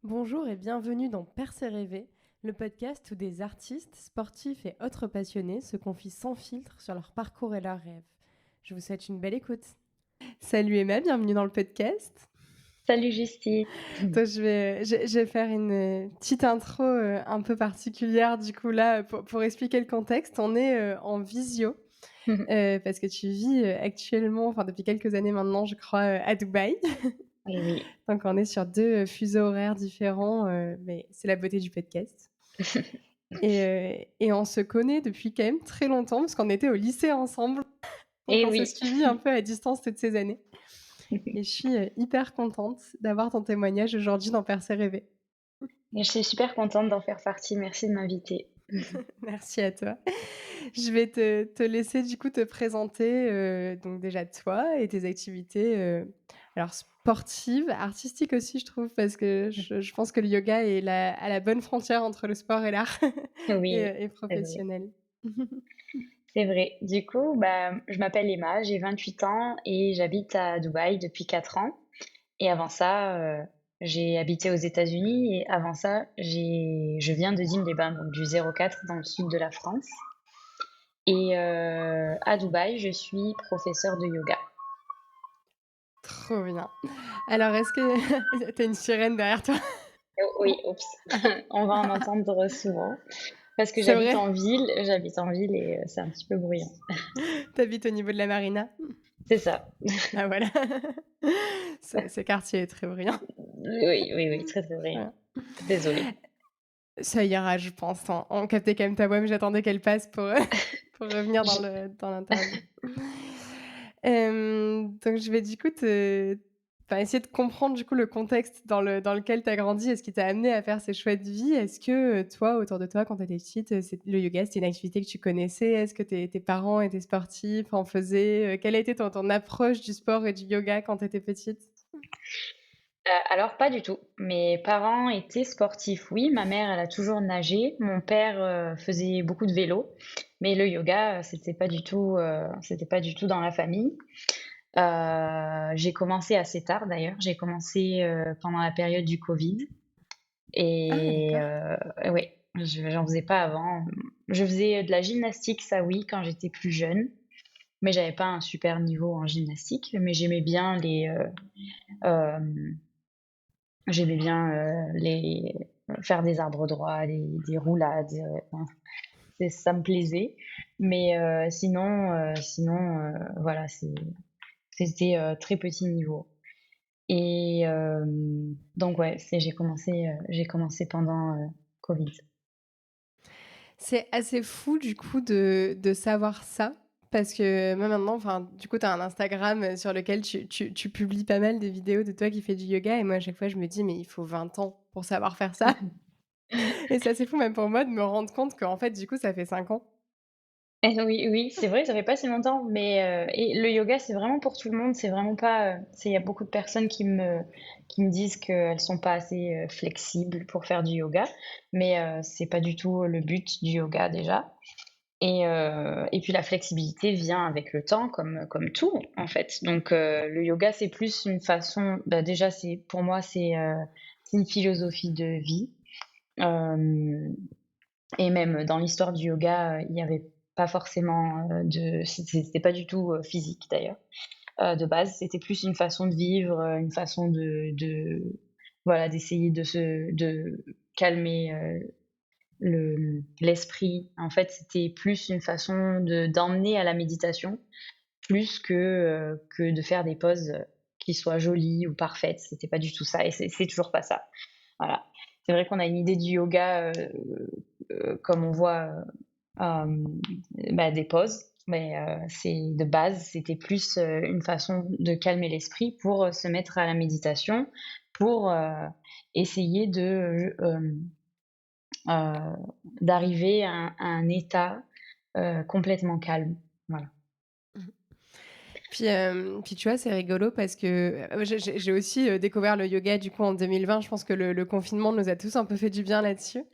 Bonjour et bienvenue dans Percer rêver, le podcast où des artistes, sportifs et autres passionnés se confient sans filtre sur leur parcours et leurs rêves. Je vous souhaite une belle écoute. Salut Emma, bienvenue dans le podcast. Salut Justine. Donc, je vais faire une petite intro un peu particulière du coup là pour expliquer le contexte. On est en visio parce que tu vis actuellement, enfin depuis quelques années maintenant je crois, à Dubaï. Et oui. Donc on est sur deux fuseaux horaires différents, mais c'est la beauté du podcast. Et on se connaît depuis quand même très longtemps parce qu'on était au lycée ensemble. Donc Et on s'est oui. suivis un peu à distance toutes ces années. Et je suis hyper contente d'avoir ton témoignage aujourd'hui dans Percer rêver. Et je suis super contente d'en faire partie. Merci de m'inviter. Merci à toi. Je vais te laisser du coup te présenter donc déjà toi et tes activités alors sportives, artistiques aussi je trouve parce que je pense que le yoga est à la bonne frontière entre le sport et l'art Oui, et c'est vrai. professionnel. C'est vrai. Du coup, je m'appelle Emma, j'ai 28 ans et j'habite à Dubaï depuis 4 ans. Et avant ça, j'ai habité aux États-Unis et avant ça, je viens de Digne-les-Bains, donc du 04 dans le sud de la France. Et à Dubaï, je suis professeure de yoga. Trop bien. Alors est-ce que tu une sirène derrière toi? Oh, oui, oups, on va en entendre souvent. Parce que C'est vrai? j'habite en ville et c'est un petit peu bruyant. Tu au niveau de la marina? C'est ça. Ah voilà. Ce quartier est très brillant. Oui, oui, oui, très, très vrai. Voilà. Désolée. Ça ira, je pense. On captait quand même ta voix, mais j'attendais qu'elle passe pour, pour revenir Je dans l'interview. Donc je vais du coup enfin, essayer de comprendre du coup le contexte dans lequel tu as grandi et ce qui t'a amené à faire ces choix de vie. Est-ce que, toi, autour de toi, quand tu étais petite, le yoga, c'était une activité que tu connaissais? Est-ce que tes parents étaient sportifs, en faisaient? Quelle a été ton approche du sport et du yoga quand tu étais petite? alors pas du tout. Mes parents étaient sportifs, oui. Ma mère, elle a toujours nagé. Mon père, faisait beaucoup de vélo. Mais le yoga, c'était pas du tout dans la famille. J'ai commencé assez tard d'ailleurs. J'ai commencé, pendant la période du covid Ah et d'accord. oui, j'en faisais pas avant. Je faisais de la gymnastique, ça oui, quand j'étais plus jeune. Mais j'avais pas un super niveau en gymnastique, mais hem, j'aimais bien, les faire des arbres droits, des roulades, enfin, ça me plaisait. Mais sinon, voilà, c'était, très petit niveau. Et donc ouais, j'ai commencé pendant, covid. C'est assez fou du coup de savoir ça, parce que moi maintenant, enfin, du coup, tu as un Instagram, sur lequel tu publies pas mal de vidéos de toi qui fais du yoga et moi à chaque fois je me dis: «Mais il faut 20 ans pour savoir faire ça» et c'est assez fou même pour moi de me rendre compte qu'en fait du coup ça fait 5 ans. Et oui, oui, c'est vrai, ça fait pas si longtemps, mais et le yoga, c'est vraiment pour tout le monde. C'est vraiment pas, il y a beaucoup de personnes qui me disent qu'elles sont pas assez, flexibles pour faire du yoga, mais c'est pas du tout le but du yoga déjà. Et puis la flexibilité vient avec le temps comme tout, en fait. Donc le yoga, c'est plus une façon déjà, c'est pour moi, c'est une philosophie de vie. Hem Et même dans l'histoire du yoga, il y avait pas forcément, c'était pas du tout, physique d'ailleurs, de base. C'était plus une façon de vivre, une façon de voilà, d'essayer de calmer, l'esprit. En fait, c'était plus une façon d'emmener à la méditation, plus que de faire des poses, qui soient jolies ou parfaites. C'était pas du tout ça et c'est toujours pas ça. Voilà. C'est vrai qu'on a une idée du yoga, comme on voit, hem, des pauses, mais c'est de base, c'était plus, une façon de calmer l'esprit pour, se mettre à la méditation, pour, essayer d'arriver à un état, complètement calme. Voilà. Mmh. Puis tu vois, c'est rigolo parce que, j'ai aussi, découvert le yoga du coup en 2020. Je pense que le confinement nous a tous un peu fait du bien là-dessus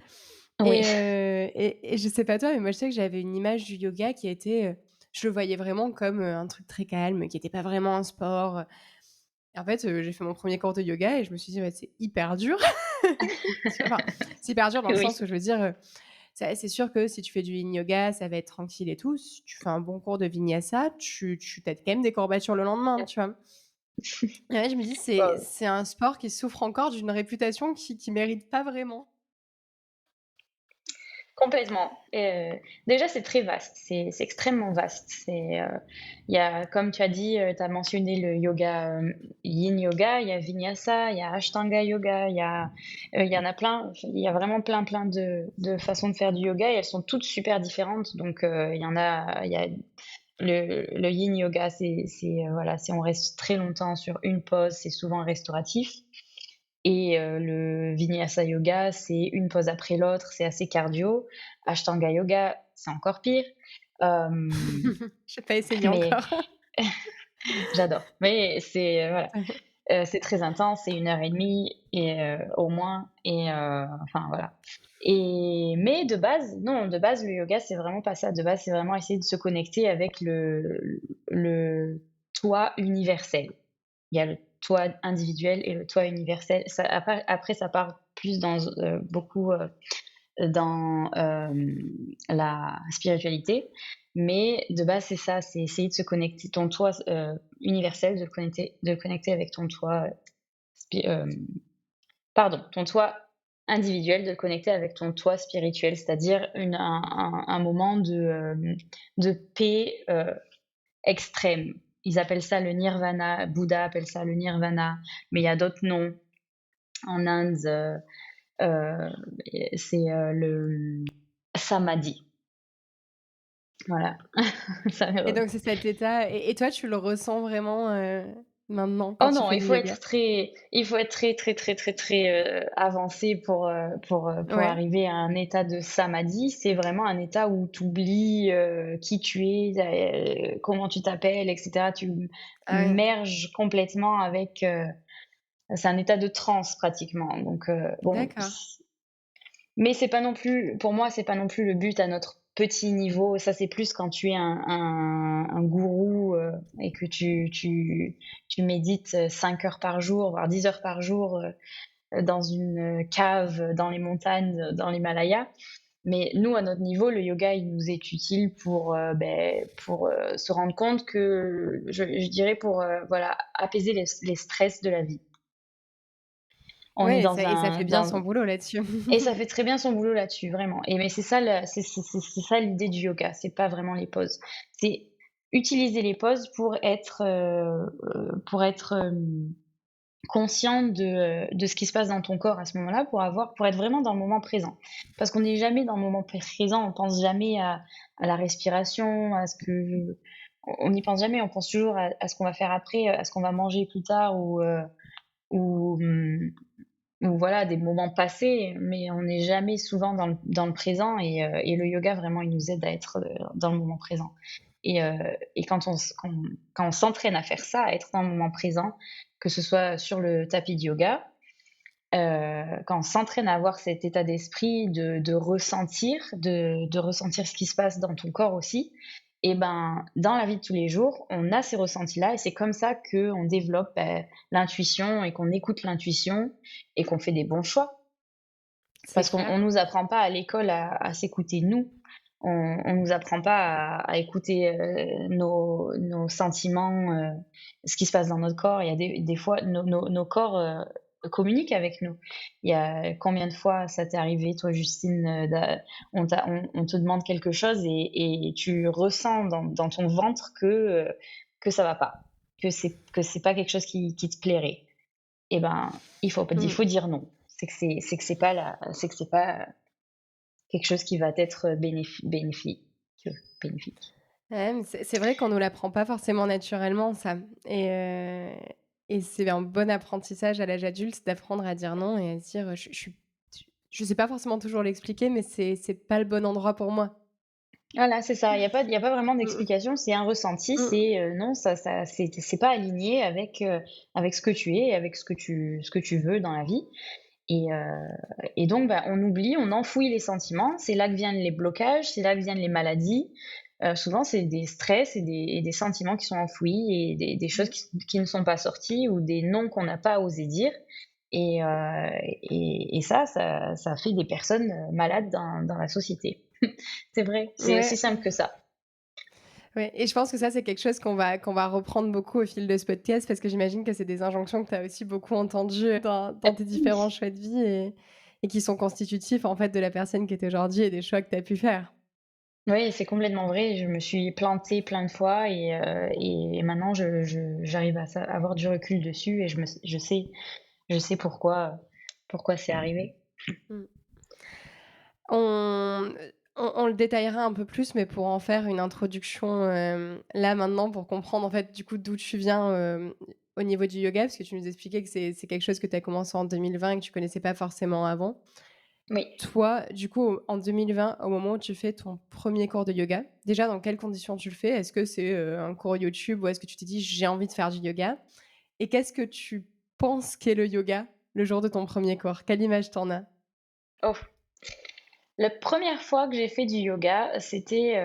Oui. et je sais pas toi, mais moi je sais que j'avais une image du yoga qui était, je le voyais vraiment comme, un truc très calme, qui était pas vraiment un sport. Et en fait, j'ai fait mon premier cours de yoga et je me suis dit: «Ouais, c'est hyper dur». Tu vois? Enfin, c'est hyper dur dans le sens Oui, où je veux dire, c'est sûr que si tu fais du yin yoga, ça va être tranquille et tout. Si tu fais un bon cours de vinyasa, tu as quand même des courbatures le lendemain, tu vois? Et ouais, je me dis: bah, C'est un sport qui souffre encore d'une réputation qui mérite pas vraiment». complètement. Déjà, c'est très vaste, c'est extrêmement vaste. Il y a, comme tu as dit, tu as mentionné le yoga, yin yoga, il y a vinyasa, il y a ashtanga yoga, il y en a plein. Il y a vraiment plein, plein de façons de faire du yoga et elles sont toutes super différentes. Donc, il y a le yin yoga, voilà, on reste très longtemps sur une pose, c'est souvent restauratif. Et le Vinyasa Yoga, c'est une pause après l'autre, c'est assez cardio. Ashtanga Yoga, c'est encore pire. Hem, J'ai pas essayé mais encore. j'adore. Mais voilà, c'est très intense, c'est 1 heure et demie et au moins enfin voilà. Mais de base, non, de base, le yoga, c'est vraiment pas ça. De base, c'est vraiment essayer de se connecter avec le toi universel. Il y a le toi individuel et le toi universel. Ça après ça part plus dans, beaucoup, dans, la spiritualité, mais de base, c'est ça, c'est essayer de se connecter ton toi, universel, de le connecter avec ton toi, spi pardon, ton toi individuel, de le connecter avec ton toi spirituel, c'est-à-dire un moment de paix, extrême. Ils appellent ça le nirvana, Bouddha appelle ça le nirvana, mais il y a d'autres noms. En Inde, heu, c'est, le samadhi. Voilà, ça m'est Et revenu. donc c'est cet état et toi, tu le ressens vraiment, maintenant quand Oh tu non, fais du yoga? il faut être très, très, très, très, très, avancé pour Ouais. arriver à un état de samadhi. C'est vraiment un état où tu oublies, qui tu es, comment tu t'appelles et cetera. Tu Ah oui, merges complètement avec, c'est un état de transe pratiquement. Donc, bon, d'accord. mais c'est pas non plus, pour moi, c'est pas non plus le but à notre petit niveau. Ça, c'est plus quand tu es un gourou, et que tu médites, 5 heures par jour, voire 10 heures par jour, dans une, cave, dans les montagnes, dans l'Himalaya. Mais nous, à notre niveau, le yoga, il nous est utile pour, se rendre compte que je dirais pour, voilà, apaiser les stress de la vie. On est Ouais dans et ça fait un bien dans son boulot là-dessus. Et ça fait très bien son boulot là-dessus, vraiment. Mais c'est ça c'est ça l'idée du yoga, c'est pas vraiment les poses. C'est utiliser les poses pour être, conscient de ce qui se passe dans ton corps à ce moment-là, pour être vraiment dans le moment présent. Parce qu'on n'est jamais dans le moment présent, on pense jamais à la respiration, à ce que on n'y pense jamais, on pense toujours à ce qu'on va faire après, à ce qu'on va manger plus tard ou, ou voilà, des moments passés, mais on n'est jamais souvent dans le présent et le yoga vraiment il nous aide à être, dans le moment présent et quand on s'entraîne à faire ça, à être dans le moment présent, que ce soit sur le tapis de yoga, quand on s'entraîne à avoir cet état d'esprit de ressentir ce qui se passe dans ton corps aussi, et ben, dans la vie de tous les jours, on a ces ressentis-là et c'est comme ça qu'on développe, l'intuition et qu'on écoute l'intuition et qu'on fait des bons choix. C'est Parce qu'on clair. nous apprend pas à l'école à s'écouter nous. On nous apprend pas à écouter, nos sentiments, ce qui se passe dans notre corps. Il y a des fois nos corps, communiquent avec nous. Il y a combien de fois ça t'est arrivé toi Justine, on te demande quelque chose et tu ressens dans ton ventre que ça va pas, que c'est pas quelque chose qui te plairait? Et ben, il Mmh. faut dire non. C'est que c'est pas quelque chose qui va être bénéfique. Ouais, mais c'est vrai qu'on nous l'apprend pas forcément naturellement ça et c'est un bon apprentissage à l'âge adulte d'apprendre à dire non et à se dire: Je sais pas forcément toujours l'expliquer, mais c'est pas le bon endroit pour moi». Voilà, c'est ça. Il y a pas vraiment Mmh mh. d'explication, c'est un ressenti, Mmh. non, c'est pas aligné avec ce que tu es, avec ce que tu veux dans la vie et donc bah, on oublie, on enfouit les sentiments. C'est là que viennent les blocages, c'est là que viennent les maladies, souvent c'est des stress et des sentiments qui sont enfouis et des choses Mmh. qui ne sont pas sortis ou des noms qu'on n'a pas osé dire et ça fait des personnes, malades dans la société. C'est vrai, c'est aussi Ouais. simple que ça. Ouais et je pense que ça, c'est quelque chose qu'on va reprendre beaucoup au fil de ce podcast parce que j'imagine que c'est des injonctions que tu as aussi beaucoup entendues dans tes différents choix de vie et qui sont constitutifs, en fait, de la personne que tu es aujourd'hui et des choix que tu as pu faire. Oui, c'est complètement vrai. Je me suis plantée plein de fois et maintenant j'arrive à avoir du recul dessus et je sais pourquoi c'est arrivé. Mmh. On on le détaillera un peu plus, mais pour en faire une introduction, là, maintenant, pour comprendre, en fait, du coup, d'où tu viens, au niveau du yoga, parce que tu nous expliquais que c'est quelque chose que tu as commencé en 2020 et que tu connaissais pas forcément avant. Oui. Toi, du coup, en 2020, au moment où tu fais ton premier cours de yoga, déjà, dans quelles conditions tu le fais? Est-ce que c'est, un cours YouTube ou est-ce que tu t'es dit: «J'ai envie de faire du yoga» et qu'est-ce que tu penses qu'est le yoga, le jour de ton premier cours? Quelle image t'en as? Oh, la première fois que j'ai fait du yoga, c'était,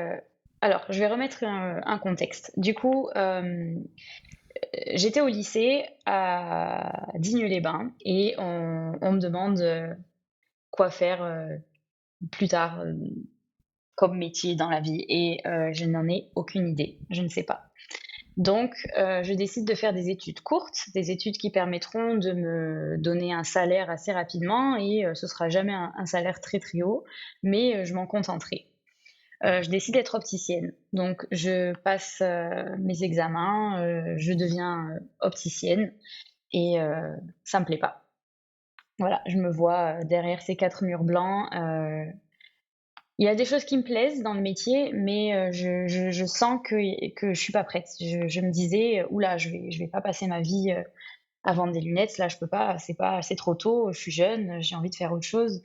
alors je vais remettre un contexte. Du coup, j'étais au lycée à Digne-les-Bains et on me demande, quoi faire, plus tard, comme métier dans la vie et je n'en ai aucune idée, je ne sais pas. Donc je décide de faire des études courtes, des études qui permettront de me donner un salaire assez rapidement et ce sera jamais un salaire très, très haut, mais je m'en contenterai. Je décide d'être opticienne, donc je passe, mes examens, je deviens, opticienne et ça me plaît pas. Voilà, je me vois, derrière ces 4 murs blancs, il y a des choses qui me plaisent dans le métier, mais je sens que je suis pas prête. Je me disais: «Ouh là, je vais pas passer ma vie, à vendre des lunettes, là je peux pas, c'est trop tôt, je suis jeune, j'ai envie de faire autre chose».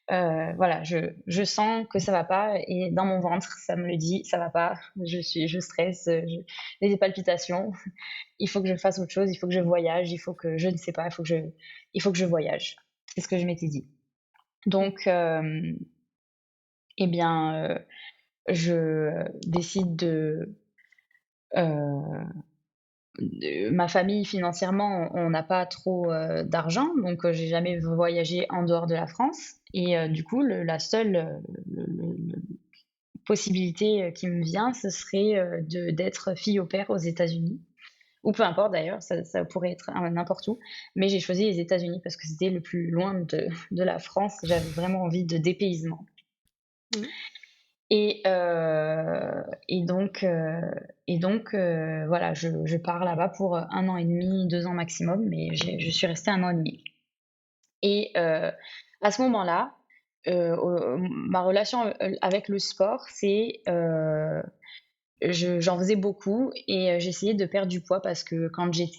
Voilà, je sens que ça va pas et dans mon ventre, ça me le dit: «Ça va pas, je stresse, j'ai des palpitations, il faut que je fasse autre chose, il faut que je voyage, il faut que je ne sais pas, il faut que je voyage». C'est ce que je m'étais dit. Mmh. Donc et bien, je décide heu, ma famille financièrement, on n'a pas trop, d'argent, donc j'ai jamais voyagé en dehors de la France et du coup la seule, le possibilité, qui me vient, ce serait, d'être fille au pair aux États-Unis ou peu importe d'ailleurs, ça pourrait être n'importe où, mais j'ai choisi les États-Unis parce que c'était le plus loin de la France. J'avais vraiment envie de dépaysement. Mmh. Et donc voilà, je pars là-bas pour, 1 an et demi, 2 ans maximum, mais je suis restée 1 an et demi. Et à ce moment-là, ma relation, avec le sport, c'est, j'en faisais beaucoup et j'essayais de perdre du poids parce que quand j'ai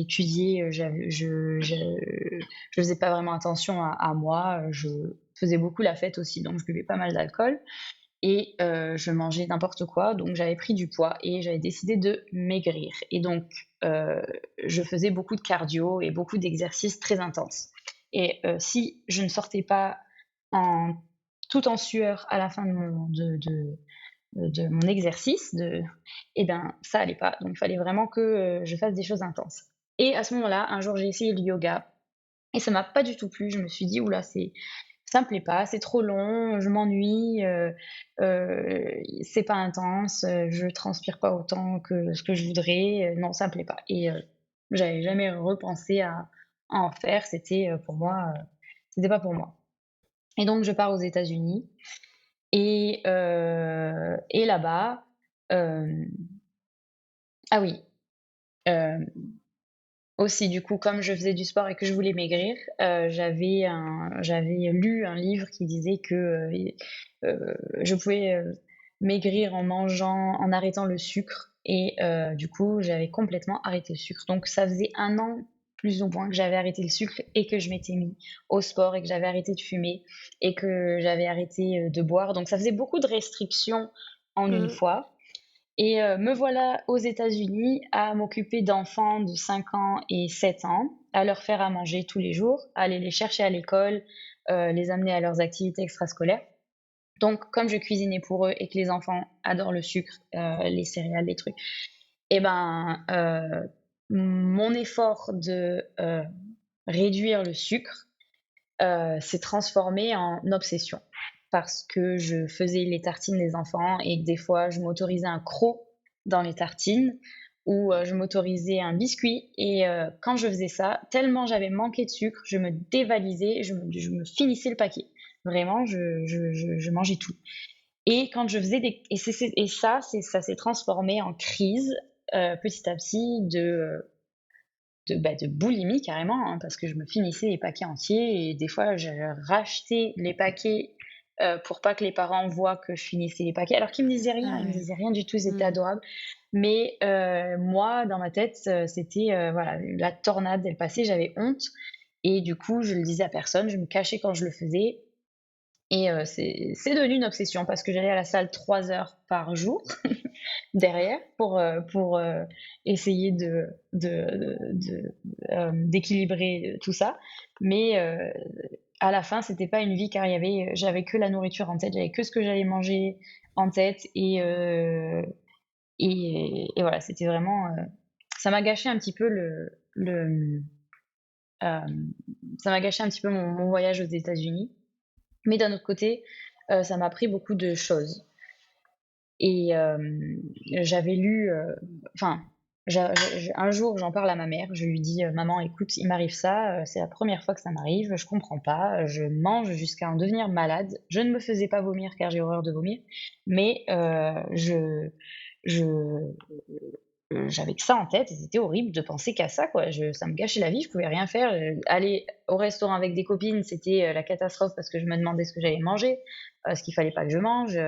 étudié, je faisais pas vraiment attention à moi, je faisais beaucoup la fête aussi, donc je buvais pas mal d'alcool et je mangeais n'importe quoi, donc j'avais pris du poids et j'avais décidé de maigrir et donc heu, je faisais beaucoup de cardio et beaucoup d'exercices très intenses et si je ne sortais pas en tout en sueur à la fin de mon exercice et ben, ça allait pas, donc il fallait vraiment que, je fasse des choses intenses et à ce moment-là, un jour, j'ai essayé le yoga et ça m'a pas du tout plu. Je me suis dit: «Ouh là, ça me plaît pas, c'est trop long, je m'ennuie, c'est pas intense, je transpire pas autant que ce que je voudrais, non, ça me plaît pas» et j'avais jamais repensé à en faire. C'était, pour moi, c'était pas pour moi et donc je pars aux États-Unis et là-bas, hem ah oui, hem aussi, du coup, comme je faisais du sport et que je voulais maigrir, j'avais lu un livre qui disait que, je pouvais, maigrir en arrêtant le sucre et du coup, j'avais complètement arrêté le sucre. Donc ça faisait 1 an, plus ou moins, que j'avais arrêté le sucre et que je m'étais mis au sport et que j'avais arrêté de fumer et que j'avais arrêté, de boire. Donc ça faisait beaucoup de restrictions en une Mmh. fois et me voilà aux États-Unis à m'occuper d'enfants de 5 ans et 7 ans, à leur faire à manger tous les jours, à aller les chercher à l'école, les amener à leurs activités extrascolaires Donc, comme je cuisinais pour eux et que les enfants adorent le sucre, les céréales, les trucs, et ben, mon effort de réduire le sucre s'est transformé en obsession. Parce que je faisais les tartines des enfants et que des fois, je m'autorisais un croc dans les tartines ou je m'autorisais un biscuit. Et quand je faisais ça, tellement j'avais manqué de sucre, je me dévalisais, je me finissais le paquet. Vraiment, je mangeais tout. Et quand je faisais des et ça s'est transformé en crise, petit à petit de boulimie carrément, hein, parce que je me finissais les paquets entiers et des fois je rachetais les paquets, pour pas que les parents voient que je finissais les paquets. Alors qu'ils me disaient rien, Ah ils me ouais. disaient rien du tout, ils étaient Mmh. adorables. Mais moi, dans ma tête, c'était, voilà, la tornade, elle passait, j'avais honte et du coup, je le disais à personne, je me cachais quand je le faisais et c'est devenu une obsession parce que j'allais à la salle 3 heures par jour derrière pour essayer d'équilibrer tout ça. Mais à la fin, c'était pas une vie car j'avais que la nourriture en tête, j'avais que ce que j'allais manger en tête et voilà, c'était vraiment, ça m'a gâché un petit peu hem, ça m'a gâché un petit peu mon voyage aux États-Unis. Mais d'un autre côté, ça m'a appris beaucoup de choses. Et j'avais lu, enfin, un jour, j'en parle à ma mère, je lui dis: «Maman, écoute, il m'arrive ça, c'est la première fois que ça m'arrive, je comprends pas, je mange jusqu'à en devenir malade. Je ne me faisais pas vomir car j'ai horreur de vomir, mais je j'avais que ça en tête et c'était horrible de penser qu'à ça, quoi. Ça me gâchait la vie, je pouvais rien faire. Aller au restaurant avec des copines, c'était la catastrophe parce que je me demandais ce que j'allais manger, ce qu'il fallait pas que je mange.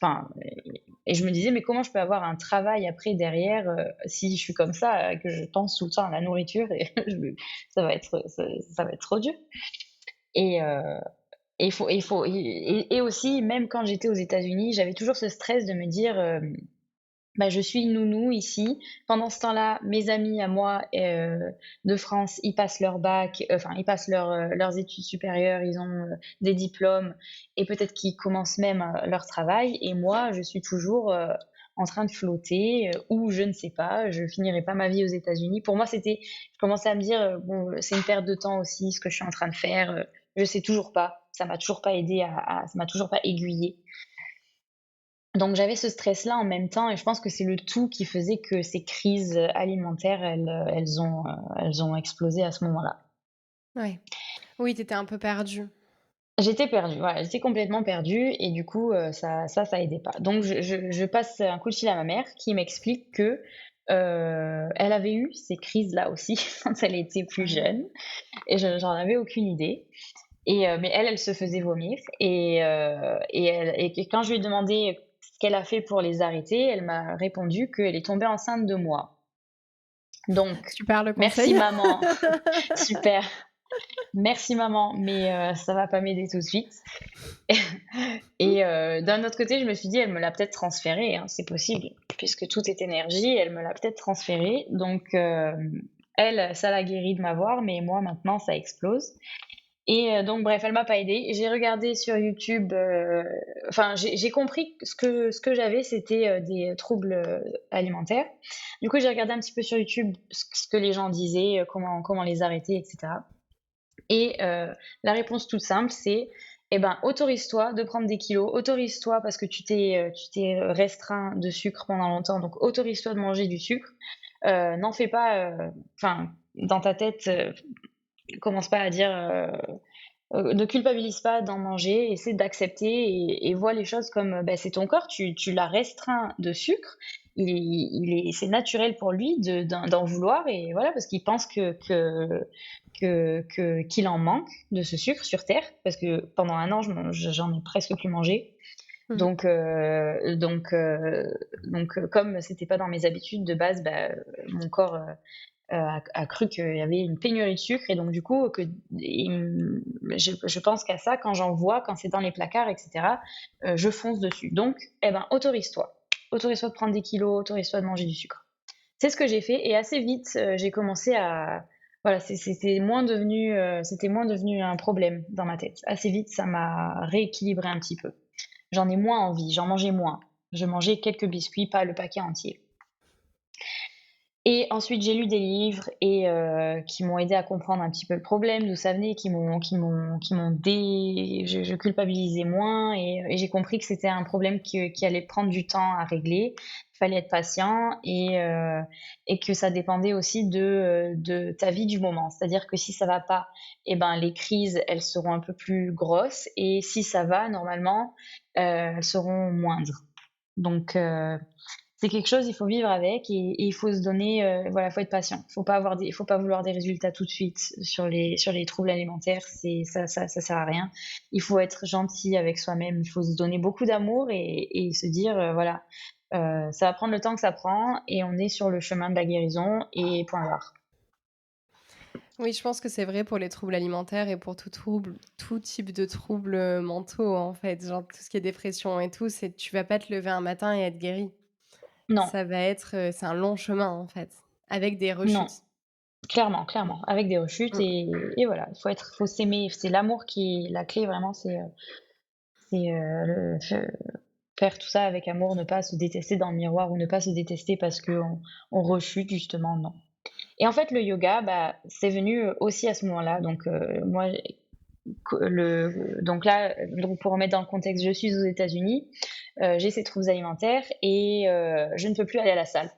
Enfin, et je me disais, mais comment je peux avoir un travail après derrière si je suis comme ça, que je pense tout le temps à la nourriture et ça va être trop dur. Et, euh, et aussi, même quand j'étais aux États-Unis, j'avais toujours ce stress de me dire, bah, je suis nounou ici. Pendant ce temps-là, mes amis à moi, de France, ils passent leur bac, enfin, ils passent leurs études supérieures, ils ont, des diplômes et peut-être qu'ils commencent même, leur travail et moi, je suis toujours, en train de flotter, ou je ne sais pas, je finirai pas ma vie aux États-Unis. Pour moi, je commençais à me dire, «Bon, c'est une perte de temps aussi ce que je suis en train de faire, je sais toujours pas». Ça m'a toujours pas aidée ça m'a toujours pas aiguillée. Donc j'avais ce stress-là en même temps et je pense que c'est le tout qui faisait que ces crises, alimentaires, elles ont explosé à ce moment-là. Ouais. Oui, tu étais un peu perdue. J'étais perdue, voilà, j'étais complètement perdue et du coup, ça aidait pas. Donc je passe un coup de fil à ma mère qui m'explique que, elle avait eu ces crises-là aussi quand elle était plus Ouais. jeune et j'en avais aucune idée mais elle se faisait vomir et quand je lui ai demandé ce qu'elle a fait pour les arrêter, elle m'a répondu qu'elle est tombée enceinte de moi. Donc Super le merci conseil. maman, super, merci maman, mais ça va pas m'aider tout de suite et d'un autre côté, je me suis dit: «Elle me l'a peut-être transféré, hein, c'est possible, puisque tout est énergie, elle me l'a peut-être transféré». Donc elle, ça l'a guérie de m'avoir, mais moi maintenant ça explose. Et donc bref, elle m'a pas aidée. J'ai regardé sur YouTube, enfin j'ai compris que ce que j'avais, c'était, des troubles, alimentaires. Du coup, j'ai regardé un petit peu sur YouTube ce que les gens disaient, comment les arrêter et cetera. Et la réponse toute simple, c'est: «Eh ben, autorise-toi de prendre des kilos, autorise-toi parce que tu t'es restreint de sucre pendant longtemps, donc autorise-toi de manger du sucre. N'en fais pas, enfin, dans ta tête, commence pas à dire, ne culpabilise pas d'en manger, essaie d'accepter et vois les choses comme, bah, c'est ton corps, tu l'as restreint de sucre. C'est naturel pour lui d'en vouloir et voilà, parce qu'il pense qu'il en manque de ce sucre sur terre, parce que pendant un an, j'en ai presque plus mangé. Mmh. Donc comme c'était pas dans mes habitudes de base, bah, mon corps, a cru qu'il y avait une pénurie de sucre et donc du coup je pense qu'à ça quand j'en vois, quand c'est dans les placards et cetera, je fonce dessus. Donc eh ben, autorise-toi. Autorise-toi de prendre des kilos, autorise-toi de manger du sucre. C'est ce que j'ai fait et assez vite, j'ai commencé à voilà, c'était moins devenu un problème dans ma tête. Assez vite, ça m'a rééquilibré un petit peu. j'en ai moins envie, j'en mangeais moins. Je mangeais quelques biscuits, pas le paquet entier. Et ensuite, j'ai lu des livres qui m'ont aidé à comprendre un petit peu le problème, d'où ça venait, qui m'ont dé je culpabilisais moins et j'ai compris que c'était un problème qui allait prendre du temps à régler. Il fallait être patient et que ça dépendait aussi de ta vie du moment. C'est-à-dire que si ça va pas, et ben, les crises, elles seront un peu plus grosses et si ça va, normalement, elles seront moindres. Donc c'est quelque chose, il faut vivre avec et il faut se donner, voilà, faut être patient. Faut pas vouloir des résultats tout de suite sur les troubles alimentaires, ça sert à rien. Il faut être gentil avec soi-même, il faut se donner beaucoup d'amour et se dire, voilà, ça va prendre le temps que ça prend et on est sur le chemin de la guérison et point barre. Oui, je pense que c'est vrai pour les troubles alimentaires et pour tout type de troubles mentaux, en fait. Genre tout ce qui est dépression et tout, c'est tu vas pas te lever un matin et être guéri. Non, Ça va être, c'est un long chemin, en fait, avec des non, rechutes. clairement, clairement, avec des rechutes Mmh. et voilà, faut s'aimer, c'est l'amour qui est la clé vraiment, le faire tout ça avec amour, ne pas se détester dans le miroir ou ne pas se détester parce qu'on rechute justement, non. Et en fait, le yoga, bah, c'est venu, aussi à ce moment-là. Donc, moi, donc là, donc pour remettre dans le contexte, je suis aux États-Unis, j'ai ces troubles alimentaires et je ne peux plus aller à la salle.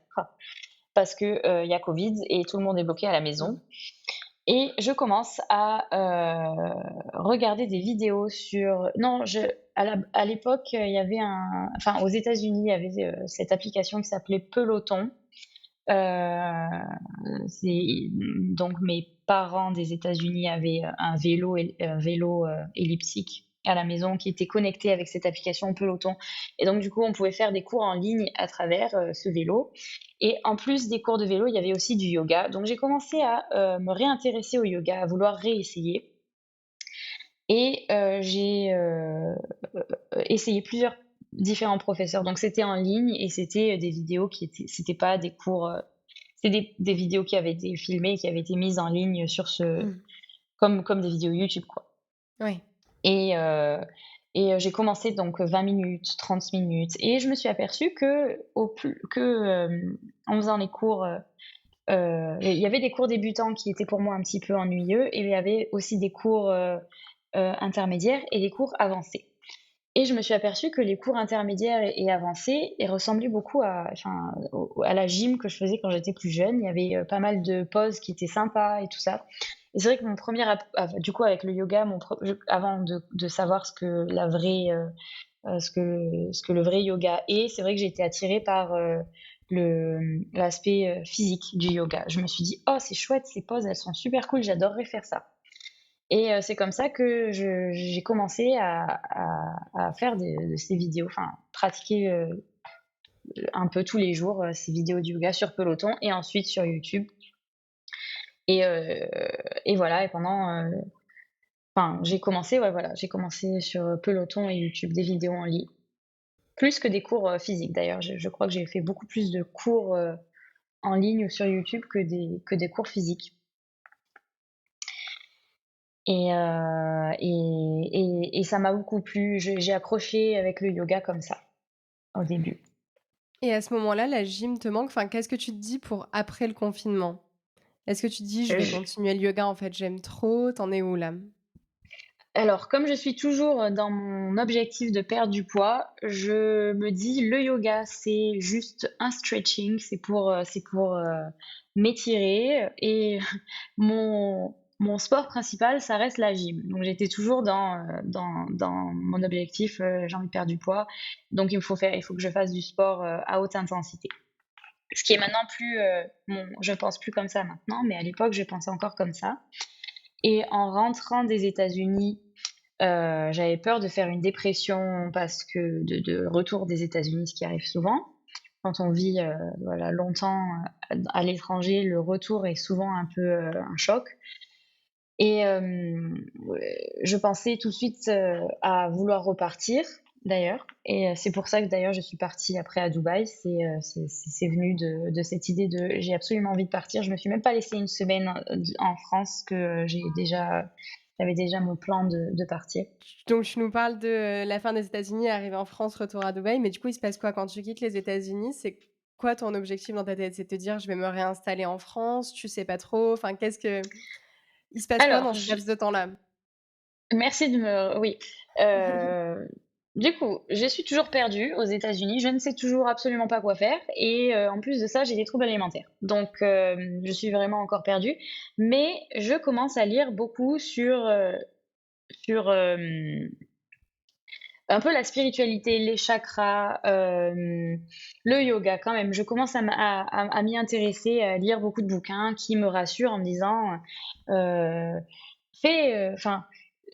Parce que, il y a Covid et tout le monde est bloqué à la Mmh. maison. Et je commence à regarder des vidéos sur non, à l'époque, il y avait aux États-Unis, il y avait, cette application qui s'appelait Peloton. C'est donc mes parents des États-Unis avaient un vélo, elliptique à la maison qui était connecté avec cette application Peloton et donc du coup, on pouvait faire des cours en ligne à travers, ce vélo et en plus des cours de vélo, il y avait aussi du yoga. Donc j'ai commencé à, me réintéresser au yoga, à vouloir réessayer et essayé plusieurs différents professeurs. Donc c'était en ligne et c'était, des vidéos c'était pas des cours, c'était des vidéos qui avaient été filmées et qui avaient été mises en ligne sur ce Mmh. comme des vidéos YouTube, quoi. Ouais. Et j'ai commencé donc 20 minutes, 30 minutes et je me suis aperçue en faisant les cours, il y avait des cours débutants qui étaient pour moi un petit peu ennuyeux et il y avait aussi des cours, intermédiaires et des cours avancés. Et je me suis aperçue que les cours intermédiaires et avancés, ils ressemblaient beaucoup à la gym que je faisais quand j'étais plus jeune. Il y avait, pas mal de poses qui étaient sympas et tout ça. Et c'est vrai que mon premier du coup avec le yoga, avant de savoir ce que la vraie, ce que le vrai yoga est, c'est vrai que j'ai été attirée par, l'aspect, physique du yoga. Je me suis dit: «Oh, c'est chouette ces poses, elles sont super cool, j'adorerais faire ça». Et c'est comme ça que j'ai commencé à faire de ces vidéos, enfin pratiquer, un peu tous les jours, ces vidéos de yoga sur Peloton et ensuite sur YouTube et heu et voilà et j'ai commencé, ouais, voilà, j'ai commencé sur, Peloton et YouTube, des vidéos en ligne. Plus que des cours, physiques d'ailleurs. Je crois que j'ai fait beaucoup plus de cours, en ligne sur YouTube que des cours physiques et ça m'a beaucoup plu. J'ai accroché avec le yoga comme ça, au début. Et à ce moment-là, la gym te manque? Enfin, qu'est-ce que tu te dis pour après le confinement? Est-ce que tu te dis: «Je vais Je continuer le yoga, en fait, j'aime trop»? Tu en es où là? Alors comme je suis toujours, dans mon objectif de perdre du poids, je me dis: «Le yoga, c'est juste un stretching, c'est pour m'étirer et mon sport principal, ça reste la gym». Donc j'étais toujours dans mon objectif, j'ai envie de perdre du poids, donc il faut que je fasse du sport, à haute intensité. Ce qui est maintenant plus, je pense plus comme ça maintenant, mais à l'époque, je pensais encore comme ça et en rentrant des États-Unis, j'avais peur de faire une dépression parce que de retour des États-Unis, ce qui arrive souvent. Quand on vit, voilà, longtemps, à l'étranger, le retour est souvent un peu, un choc et je pensais tout de suite, à vouloir repartir d'ailleurs et c'est pour ça que d'ailleurs je suis partie après à Dubaï. C'est venu de cette idée de: «J'ai absolument envie de partir». Je me suis même pas laissée une semaine, en France que j'ai déjà j'avais déjà mon plan de partir. Donc tu nous parles de, la fin des États-Unis, arrivée en France, retour à Dubaï, mais du coup, il se passe quoi quand tu quittes les États-Unis? C'est quoi ton objectif dans ta tête? C'est de te dire: «Je vais me réinstaller en France», tu sais pas trop? Enfin, il se passe quoi Alors, dans ce laps de temps-là? merci de me oui, heu, du coup, je suis toujours perdue aux États-Unis, je ne sais toujours absolument pas quoi faire et en plus de ça, j'ai des troubles alimentaires. Donc je suis vraiment encore perdue, mais je commence à lire beaucoup sur un peu la spiritualité, les chakras, le yoga quand même. Je commence à m'y intéresser, à lire beaucoup de bouquins qui me rassurent en me disant, heu: «Fais, enfin,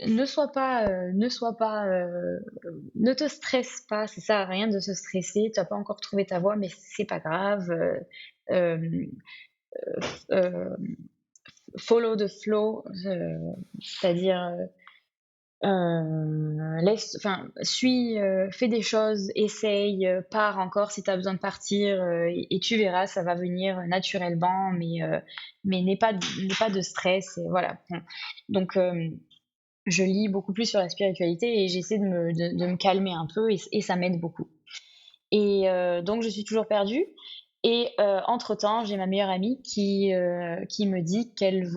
ne te stresse pas, ça sert à rien de se stresser, tu as pas encore trouvé ta voie, mais c'est pas grave, hem, follow the flow», c'est-à-dire, suis, fais des choses, essaye, pars encore si tu as besoin de partir, et tu verras, ça va venir naturellement, mais n'aie pas de stress et voilà. Bon, donc je lis beaucoup plus sur la spiritualité et j'essaie de me calmer un peu et ça m'aide beaucoup. Et donc je suis toujours perdue et entre-temps, j'ai ma meilleure amie qui me dit qu'elle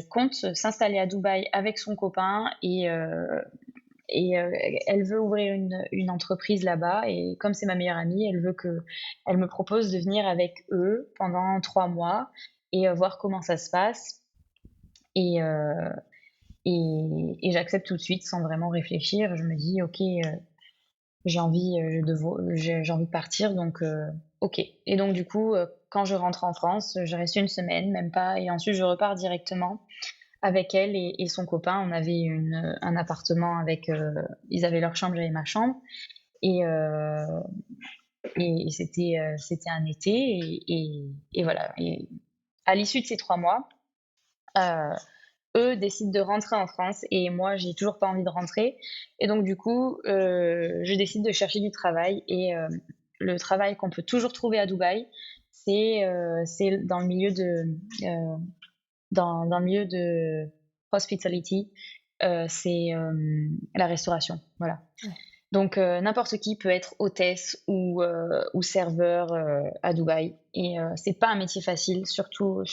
compte s'installer à Dubaï avec son copain et elle veut ouvrir une entreprise là-bas et comme c'est ma meilleure amie, elle me propose de venir avec eux pendant 3 mois et voir comment ça se passe et j'accepte tout de suite sans vraiment réfléchir. Je me dis: «OK, j'ai envie de partir donc OK» et donc du coup, quand je rentre en France, je reste une semaine, même pas et ensuite je repars directement avec elle et son copain. On avait un appartement avec, ils avaient leur chambre, j'avais ma chambre et c'était un été et voilà et à l'issue de ces 3 mois, heu, eux décident de rentrer en France et moi, j'ai toujours pas envie de rentrer et donc du coup, je décide de chercher du travail et le travail qu'on peut toujours trouver à Dubaï, c'est heu, dans le milieu de hospitality, c'est, la restauration, voilà. Ouais. Donc n'importe qui peut être hôtesse ou serveur, à Dubaï et c'est pas un métier facile, surtout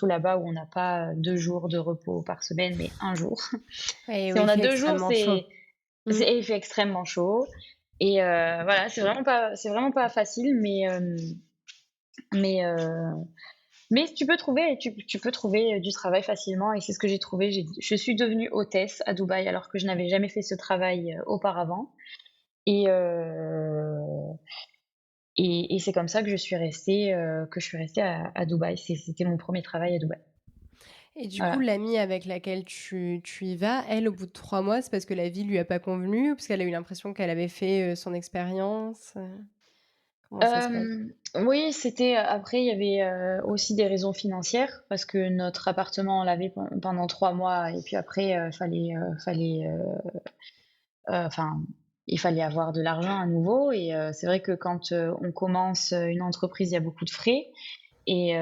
là-bas où on n'a pas 2 jours de repos par semaine, mais 1 jour. Et Si oui, on il a fait 2 jours, extrêmement chaud. Mmh. il fait extrêmement chaud et voilà, c'est vraiment pas facile, mais tu peux trouver du travail facilement et c'est ce que j'ai trouvé. Je suis devenue hôtesse à Dubaï alors que je n'avais jamais fait ce travail auparavant et, et c'est comme ça que je suis restée à Dubaï. C'était mon premier travail à Dubaï. Et du coup, Voilà. l'amie avec laquelle tu y vas, elle, au bout de 3 mois, c'est parce que la vie lui a pas convenu ou parce qu'elle a eu l'impression qu'elle avait fait, son expérience? Comment ça se passe? Oui, après il y avait, aussi des raisons financières parce que notre appartement, on l'avait pendant 3 mois et puis après, enfin, il fallait avoir de l'argent à nouveau et c'est vrai que quand, on commence, une entreprise, il y a beaucoup de frais et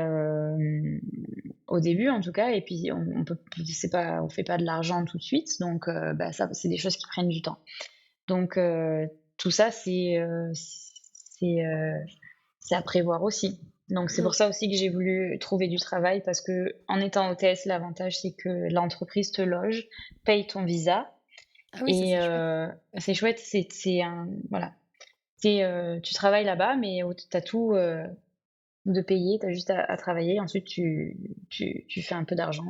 au début en tout cas et puis on fait pas de l'argent tout de suite donc bah, ça, c'est des choses qui prennent du temps. Donc tout ça, c'est à prévoir aussi. Donc c'est Mmh. pour ça aussi que j'ai voulu trouver du travail parce que en étant hôtesse, l'avantage, c'est que l'entreprise te loge, paye ton visa Ah oui, ça, et c'est chouette. c'est chouette, c'est un voilà, tu travailles là-bas, mais tu as tout, de payer, tu as juste à travailler. Ensuite, tu fais un peu d'argent,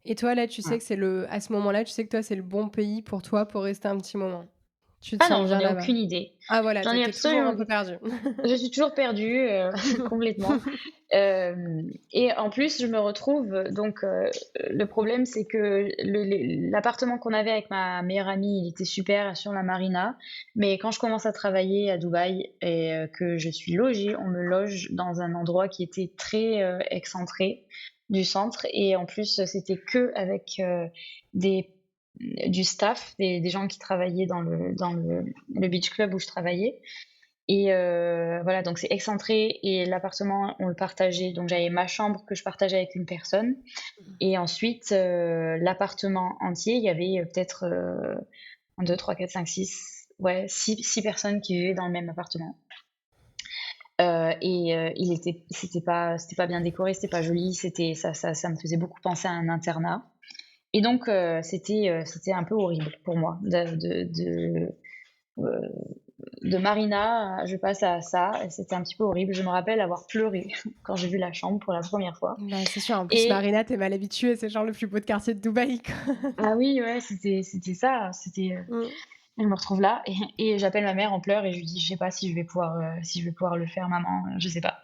Et toi, là, tu sais voilà. que à ce moment-là, tu sais que toi, c'est le bon pays pour toi pour rester un petit moment? Tu te Ah sens non, j'en bien ai là-bas? aucune idée. Ah voilà, J'en tu ai es toujours absolument un peu perdue. Je suis toujours perdue, complètement. Et en plus, je me retrouve donc le problème, c'est que l'appartement qu'on avait avec ma meilleure amie, il était super sur la marina, mais quand je commence à travailler à Dubaï et que je suis logée, on me loge dans un endroit qui était très, excentré du centre et en plus, c'était qu'avec, des du staff, des gens qui travaillaient dans le beach club où je travaillais Et voilà, donc c'est excentré et l'appartement, on le partageait. Donc j'avais ma chambre que je partageais avec une personne et ensuite, l'appartement entier, il y avait, peut-être, 1, 2, 3, 4, 5, 6, ouais, six personnes qui vivaient dans le même appartement. C'était pas bien décoré, c'était pas joli, ça me faisait beaucoup penser à un internat et donc c'était un peu horrible pour moi heu, de Marina, je passe à ça et c'était un petit peu horrible. Je me rappelle avoir pleuré quand j'ai vu la chambre pour la première fois Bah, c'est sûr, en plus, et Marina, tu mal habituée, c'est genre le plus beau de quartier de Dubaï, quoi. ah oui, ouais, c'était ça, Mmh. je me retrouve là et j'appelle ma mère en pleurs et je lui dis: «Je sais pas si je vais pouvoir le faire maman, je sais pas».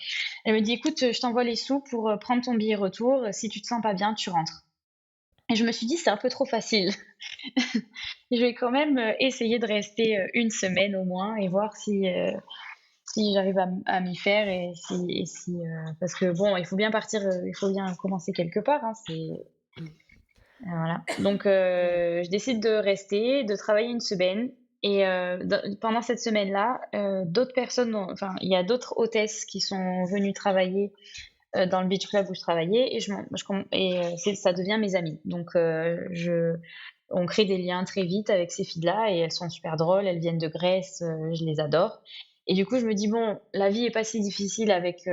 Elle me dit: «Écoute, je t'envoie les sous pour, prendre ton billet retour, si tu te sens pas bien, tu rentres». Et je me suis dit: «C'est un peu trop facile». Je vais quand même, essayer de rester, 1 semaine au moins et voir si j'arrive à m'y faire parce que bon, il faut bien partir, il faut bien commencer quelque part, hein, voilà. Donc Ouais. je décide de rester, de travailler 1 semaine et pendant cette semaine-là, d'autres personnes enfin, il y a d'autres hôtesses qui sont venues travailler, dans le beach club où je travaillais et je com et ça devient mes amies. Donc je on crée des liens très vite avec ces filles-là et elles sont super drôles, elles viennent de Grèce, je les adore et du coup, je me dis: «Bon, la vie est pas si difficile avec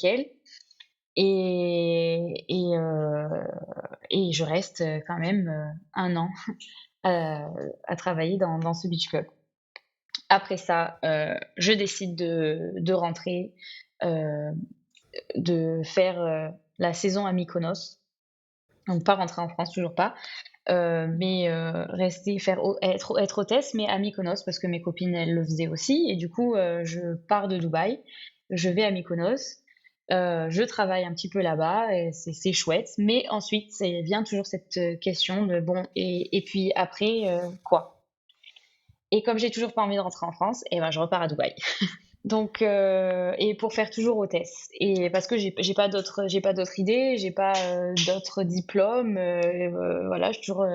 elles» et et heu et je reste, quand même, 1 an, à travailler dans ce beach club. Après ça, je décide de rentrer, heu, de faire, la saison à Mykonos. Donc pas rentrer en France, toujours pas, mais rester faire ho être hôtesse, mais à Mykonos parce que mes copines, elles le faisaient aussi et du coup, je pars de Dubaï, je vais à Mykonos, je travaille un petit peu là-bas et c'est chouette, mais ensuite vient toujours cette, question de: «Bon et puis après, quoi?» Et comme j'ai toujours pas envie de rentrer en France et ben, je repars à Dubaï. Donc et pour faire toujours hôtesse et parce que j'ai pas d'autres idées, j'ai pas, d'autres diplômes, voilà, je suis toujours,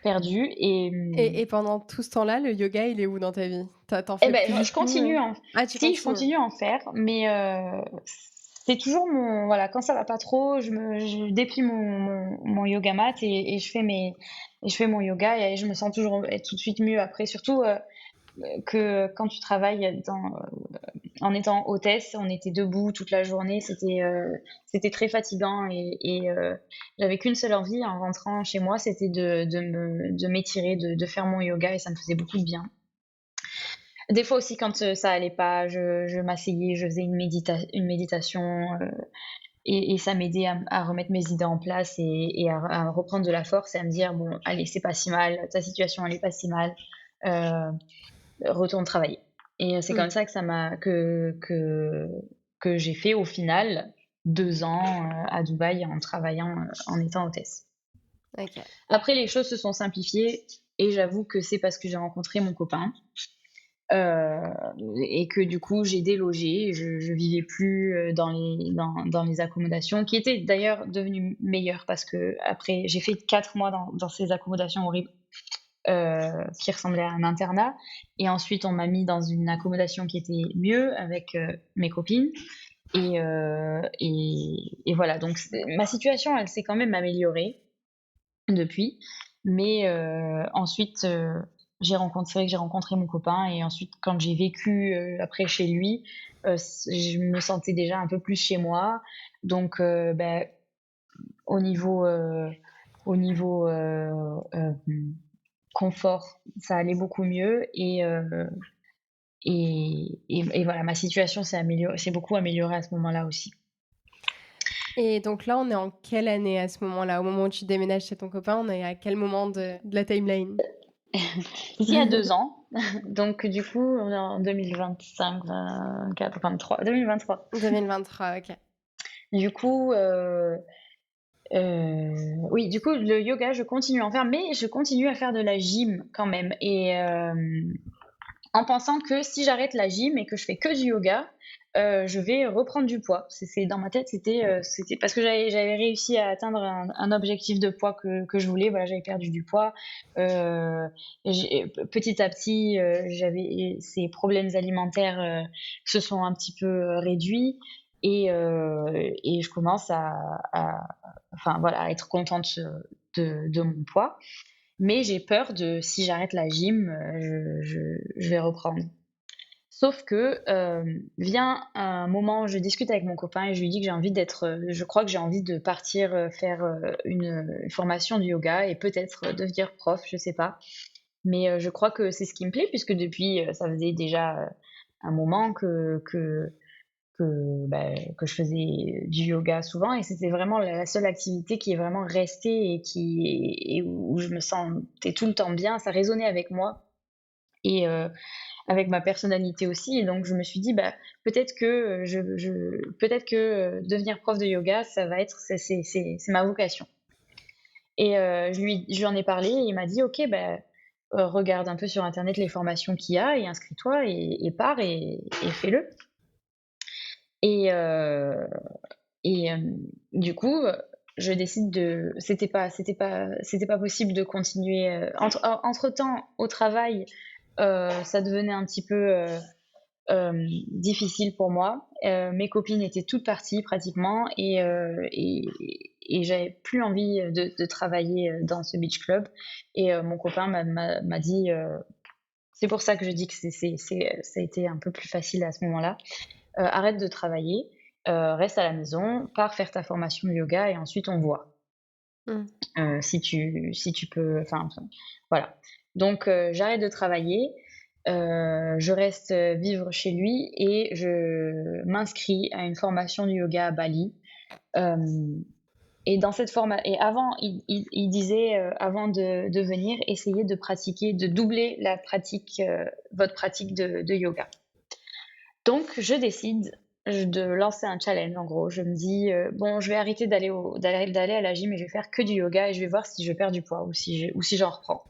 perdue et Et pendant tout ce temps-là, le yoga, il est où dans ta vie? Tu et fais ben, plus du je tout, continue en Ah, tu si, je continues? continue à en faire, mais c'est toujours mon voilà, quand ça va pas trop, je déplie mon yoga mat et je fais mon yoga et je me sens toujours, tout de suite mieux après. Surtout, que quand tu travailles en étant hôtesse, on était debout toute la journée, c'était très fatigant j'avais qu'une seule envie en rentrant chez moi, c'était de m'étirer, de faire mon yoga et ça me faisait beaucoup de bien. Des fois aussi quand, ça allait pas, je m'asseyais, je faisais une méditation, et ça m'aidait à remettre mes idées en place à reprendre de la force et à me dire: «Bon, allez, c'est pas si mal, ta situation, elle est pas si mal, heu, retourne travailler» et c'est comme Mmh. ça que ça m'a que j'ai fait au final 2 ans, à Dubaï en travaillant, en étant hôtesse. OK. Après les choses se sont simplifiées et j'avoue que c'est parce que j'ai rencontré mon copain. Et que du coup j'ai délogé, je vivais plus, dans les accommodations qui étaient d'ailleurs devenues meilleures parce qu'après j'ai fait 4 mois dans ces accommodations horribles, qui ressemblaient à un internat et ensuite on m'a mis dans une accommodation qui était mieux avec, mes copines et voilà donc ma situation elle s'est quand même améliorée depuis. Mais ensuite, c'est vrai que j'ai rencontré mon copain et ensuite quand j'ai vécu, après chez lui, je me sentais déjà un peu plus chez moi. Donc au niveau, heu, au niveau, confort, ça allait beaucoup mieux et voilà, ma situation s'est beaucoup améliorée à ce moment-là aussi. Et donc là, on est en quelle année à ce moment-là? Au moment où tu déménages chez ton copain, on est à quel moment de la timeline? Ici, il y a 2 ans, donc du coup, on est en 2025, 24, 23, 2023. 2023, OK. Du coup, oui, du coup, le yoga, je continue à en faire, mais je continue à faire de la gym quand même en pensant que si j'arrête la gym et que je fais que du yoga, je vais reprendre du poids. Dans ma tête, c'était parce que j'avais réussi à atteindre un objectif de poids que je voulais. Voilà, j'avais perdu du poids. Petit à petit, j'avais ces problèmes alimentaires se sont un petit peu réduits et je commence enfin voilà, à être contente de mon poids. Mais j'ai peur de si j'arrête la gym, je vais reprendre. Sauf que, vient un moment où je discute avec mon copain et je lui dis que je crois que j'ai envie de partir, faire, une formation de yoga et peut-être devenir prof, je sais pas. Mais, je crois que c'est ce qui me plaît puisque depuis, ça faisait déjà, un moment que je faisais du yoga souvent et c'était vraiment la seule activité qui est vraiment restée et où je me sentais tout le temps bien. Ça résonnait avec moi et avec ma personnalité aussi et donc je me suis dit: «Bah, peut-être que, peut-être que, devenir prof de yoga, ça va être c'est ma vocation» et je lui en ai parlé et il m'a dit: «OK, bah, regarde un peu sur internet les formations qu'il y a et inscris-toi et pars et fais-le» et heu du coup, je décide de c'était pas possible de continuer, entre-temps, au travail, ça devenait un petit peu, difficile pour moi. Mes copines étaient toutes parties pratiquement et j'avais plus envie, de travailler, dans ce beach club et mon copain m'a dit, c'est pour ça que je dis que ça a été un peu plus facile à ce moment-là: «Arrête de travailler, reste à la maison, pars faire ta formation de yoga et ensuite on voit, Mmh. si tu peux» enfin, voilà. Donc j'arrête de travailler, je reste, vivre chez lui et je m'inscris à une formation de yoga à Bali. Hem et dans cette forma et avant, il disait, avant de venir, essayez de pratiquer, de doubler la pratique, votre pratique de yoga. Donc je décide de lancer un challenge en gros. Je me dis, «Bon, je vais arrêter d'aller à la gym et je vais faire que du yoga et je vais voir si je perds du poids ou si j'en reprends»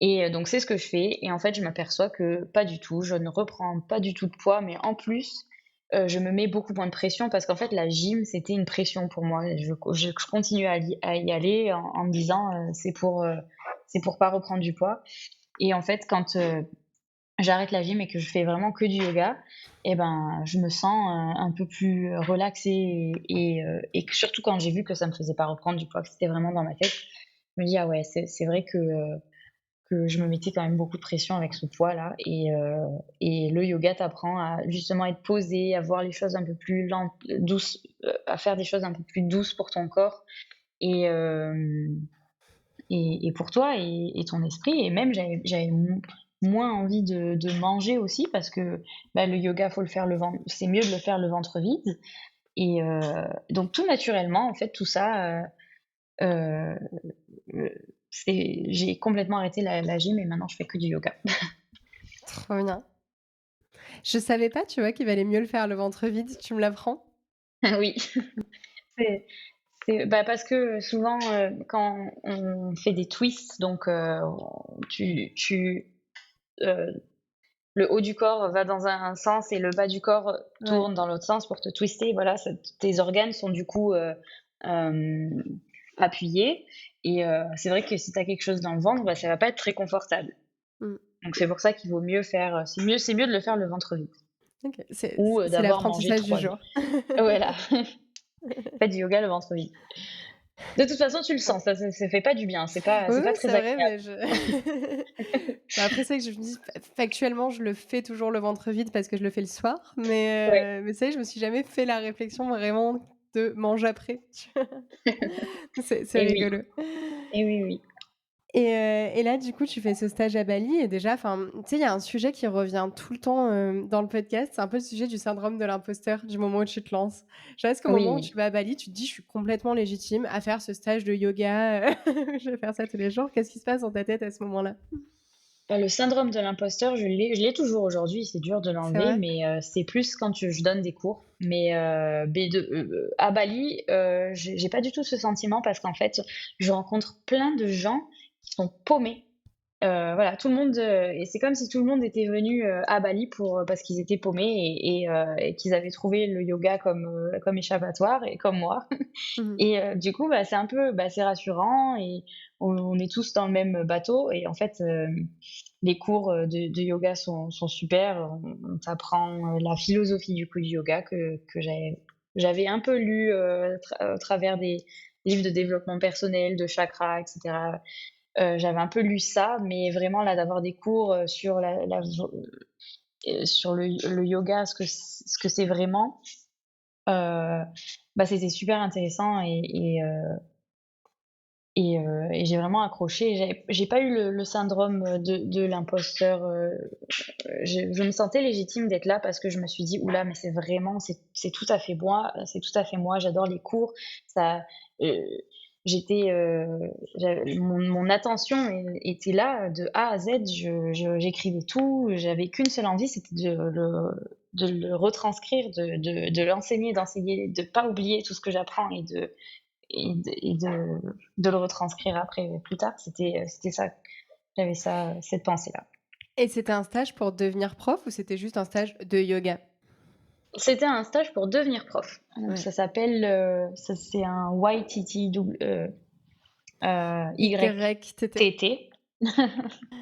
et donc c'est ce que je fais et en fait, je m'aperçois que pas du tout, je ne reprends pas du tout de poids, mais en plus, je me mets beaucoup moins de pression parce qu'en fait, la gym, c'était une pression pour moi. Je continue à y aller en me disant, c'est pour pas reprendre du poids et en fait, quand, j'arrête la gym et que je fais vraiment que du yoga et ben, je me sens, un peu plus relaxée et que surtout quand j'ai vu que ça me faisait pas reprendre du poids, que c'était vraiment dans ma tête, je me dis: «Ah ouais, c'est vrai que je me mettais quand même beaucoup de pression avec ce poids-là» et le yoga t'apprend à justement être posé, à voir les choses un peu plus lentes, douces, à faire des choses un peu plus douces pour ton corps et hem et pour toi et ton esprit et même j'avais moins envie de manger aussi parce que, bah, le yoga, faut le faire le ventre c'est mieux de le faire le ventre vide et donc tout naturellement, en fait, tout ça, heu j'ai complètement arrêté la gym et maintenant je fais que du yoga. Trop bien. Je savais pas, tu vois, qu'il valait mieux le faire le ventre vide, tu me l'apprends? Oui, c'est bah, parce que souvent, quand on fait des twists, donc tu heu, le haut du corps va dans un sens et le bas du corps Ouais. tourne dans l'autre sens pour te twister, voilà, tes organes sont du coup, hem, appuyés et c'est vrai que si tu as quelque chose dans le ventre, bah, ça va pas être très confortable. Mmh. Donc c'est pour ça qu'il vaut mieux faire, c'est mieux de le faire le ventre vide OK, ou c'est d'avoir mangé l'apprentissage du 3 jour. œufs. Voilà, faites du yoga le ventre vide. De toute façon, tu le Trop sens, ça fait pas du bien, Oui, c'est oui, pas très c'est vrai, agréable. mais je bah, après, c'est vrai que je me dis factuellement, je le fais toujours le ventre vide parce que je le fais le soir, Ouais, mais c'est vrai que je me suis jamais fait la réflexion vraiment de mange après, tu vois? C'est et oui, rigolo et oui, oui. et là, du coup, tu fais ce stage à Bali et déjà, enfin, tu sais, il y a un sujet qui revient tout le temps, dans le podcast, c'est un peu le sujet du syndrome de l'imposteur, du moment où tu te lances. Genre, est-ce qu'au moment où Oui, tu vas à Bali, tu te dis: «Je suis complètement légitime à faire ce stage de yoga, je vais faire ça tous les jours». Qu'est-ce qui se passe dans ta tête à ce moment-là? bah, le syndrome de l'imposteur, je l'ai toujours aujourd'hui, c'est dur de C'est l'enlever, vrai? mais c'est plus quand je donne des cours. Mais à Bali, j'ai pas du tout ce sentiment parce qu'en fait, je rencontre plein de gens qui sont paumés Voilà, tout le monde, et c'est comme si tout le monde était venu à Bali parce qu'ils étaient paumés et qu'ils avaient trouvé le yoga comme échappatoire, et comme moi. Mmh. Et du coup, bah, c'est un peu, bah, c'est rassurant, et on est tous dans le même bateau. Et en fait, les cours de yoga sont super. On t'apprend la philosophie du coup du yoga que j'avais un peu lu au travers des livres de développement personnel, de chakras, etc. J'avais un peu lu ça, mais vraiment là, d'avoir des cours sur sur le yoga, ce que c'est vraiment, bah, c'était super intéressant, et j'ai vraiment accroché. J'ai pas eu le syndrome de l'imposteur. Je me sentais légitime d'être là parce que je me suis dit: «Ouh là, mais c'est tout à fait moi, c'est tout à fait moi, j'adore les cours». Ça, heu, j'étais, mon attention était là de A à Z. J'écrivais tout, j'avais qu'une seule envie, c'était de le retranscrire, de l'enseigner, d'enseigner, de pas oublier tout ce que j'apprends, et de le retranscrire après, plus tard. C'était ça. J'avais ça, cette pensée-là. Et c'était un stage pour devenir prof ou c'était juste un stage de yoga? C'était un stage pour devenir prof. Donc Ouais. ça s'appelle, c'est un YTT, YTT. YTT.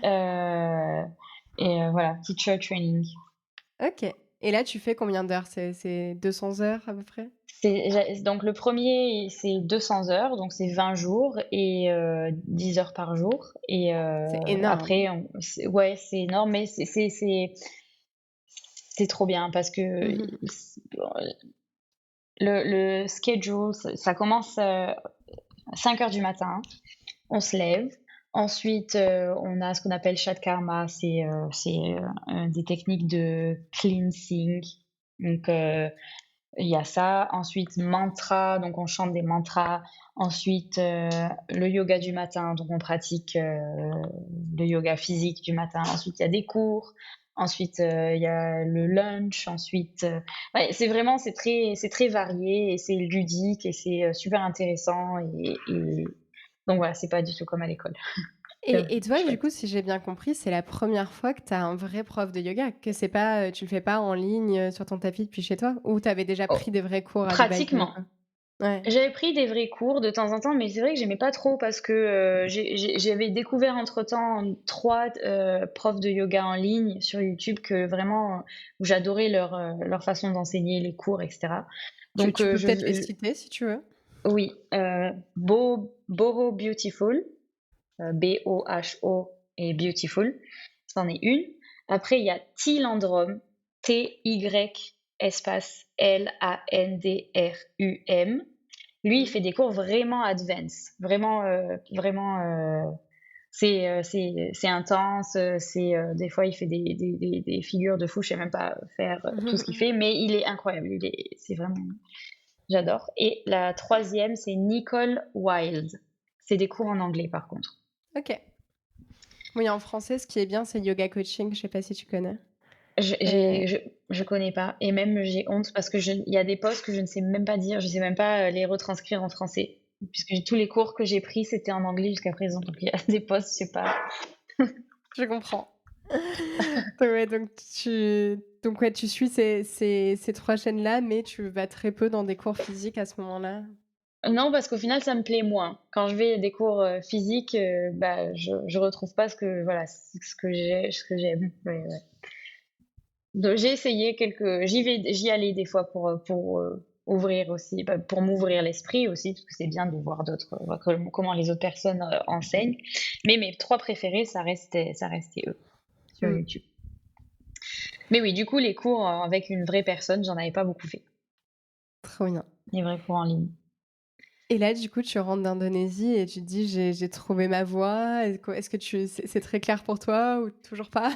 Heu voilà, Teacher Training. OK. Et là, tu fais combien d'heures? C'est 200 heures à peu près? Donc le premier, c'est 200 heures, donc c'est 20 jours, et 10 heures par jour. Et C'est énorme. après ouais, c'est énorme, mais c'est trop bien parce que Mmh. le schedule, ça commence à 5 heures du matin. On se lève. Ensuite, on a ce qu'on appelle Shatkarma, des techniques de cleansing. Donc, il y a ça. Ensuite, mantra, donc on chante des mantras. Ensuite, le yoga du matin, donc on pratique le yoga physique du matin. Ensuite, il y a des cours. Ensuite, il y a le lunch. Ensuite, ouais, c'est très varié, et c'est ludique, et c'est super intéressant. Donc voilà, c'est pas du tout comme à l'école. C'est Et toi, du chouette. coup, si j'ai bien compris, c'est la première fois que tu as un vrai prof de yoga? Que c'est pas, tu le fais pas en ligne, sur ton tapis depuis chez toi? Ou tu avais déjà Oh, pris des vrais cours à Dubaï comme pratiquement. quoi? Ouais. J'avais pris des vrais cours de temps en temps, mais c'est vrai que j'aimais pas trop parce que j'avais découvert entre-temps 3 profs de yoga en ligne sur YouTube, que vraiment, où j'adorais leur façon d'enseigner les cours, et cetera. Donc Tu peux peut-être les citer si tu veux? oui, Boho Beautiful, Boho et Beautiful, c'en est une. Après, il y a Tilandrum, Ty espace Landrum. Lui, il Mmh. fait des cours vraiment advanced, vraiment, vraiment, c'est intense, des fois, il fait des figures de fou, je sais même pas faire tout ce qu'il fait, mais il est incroyable, c'est vraiment, j'adore. Et la troisième, c'est Nicole Wild. C'est des cours en anglais, par contre. OK. Oui, en français, ce qui est bien, c'est yoga coaching, je sais pas si tu connais? Je Et j'ai je connais pas, et même j'ai honte parce que il y a des postes que je ne sais même pas dire, je sais même pas les retranscrire en français. Puisque tous les cours que j'ai pris, c'était en anglais jusqu'à présent. Donc il y a des postes, je sais pas. je comprends. Ouais, donc ouais, tu suis ces 3 chaînes-là, mais tu vas très peu dans des cours physiques à ce moment-là? Non, parce qu'au final, ça me plaît moins. Quand je vais à des cours physiques, bah, je retrouve pas ce que j'aime. Ouais, ouais. Donc j'ai essayé j'y allais des fois pour ouvrir aussi, bah, pour m'ouvrir l'esprit aussi, parce que c'est bien de voir d'autres, comment les autres personnes enseignent. Mais mes trois préférés, ça restait eux sur Mmh, YouTube. Mais oui, du coup, les cours avec une vraie personne, j'en avais pas beaucoup fait. trop bien. Les vrais cours en ligne. Et là, du coup, tu rentres d'Indonésie et tu te dis: «J'ai trouvé ma voie». Est-ce que c'est très clair pour toi ou toujours pas?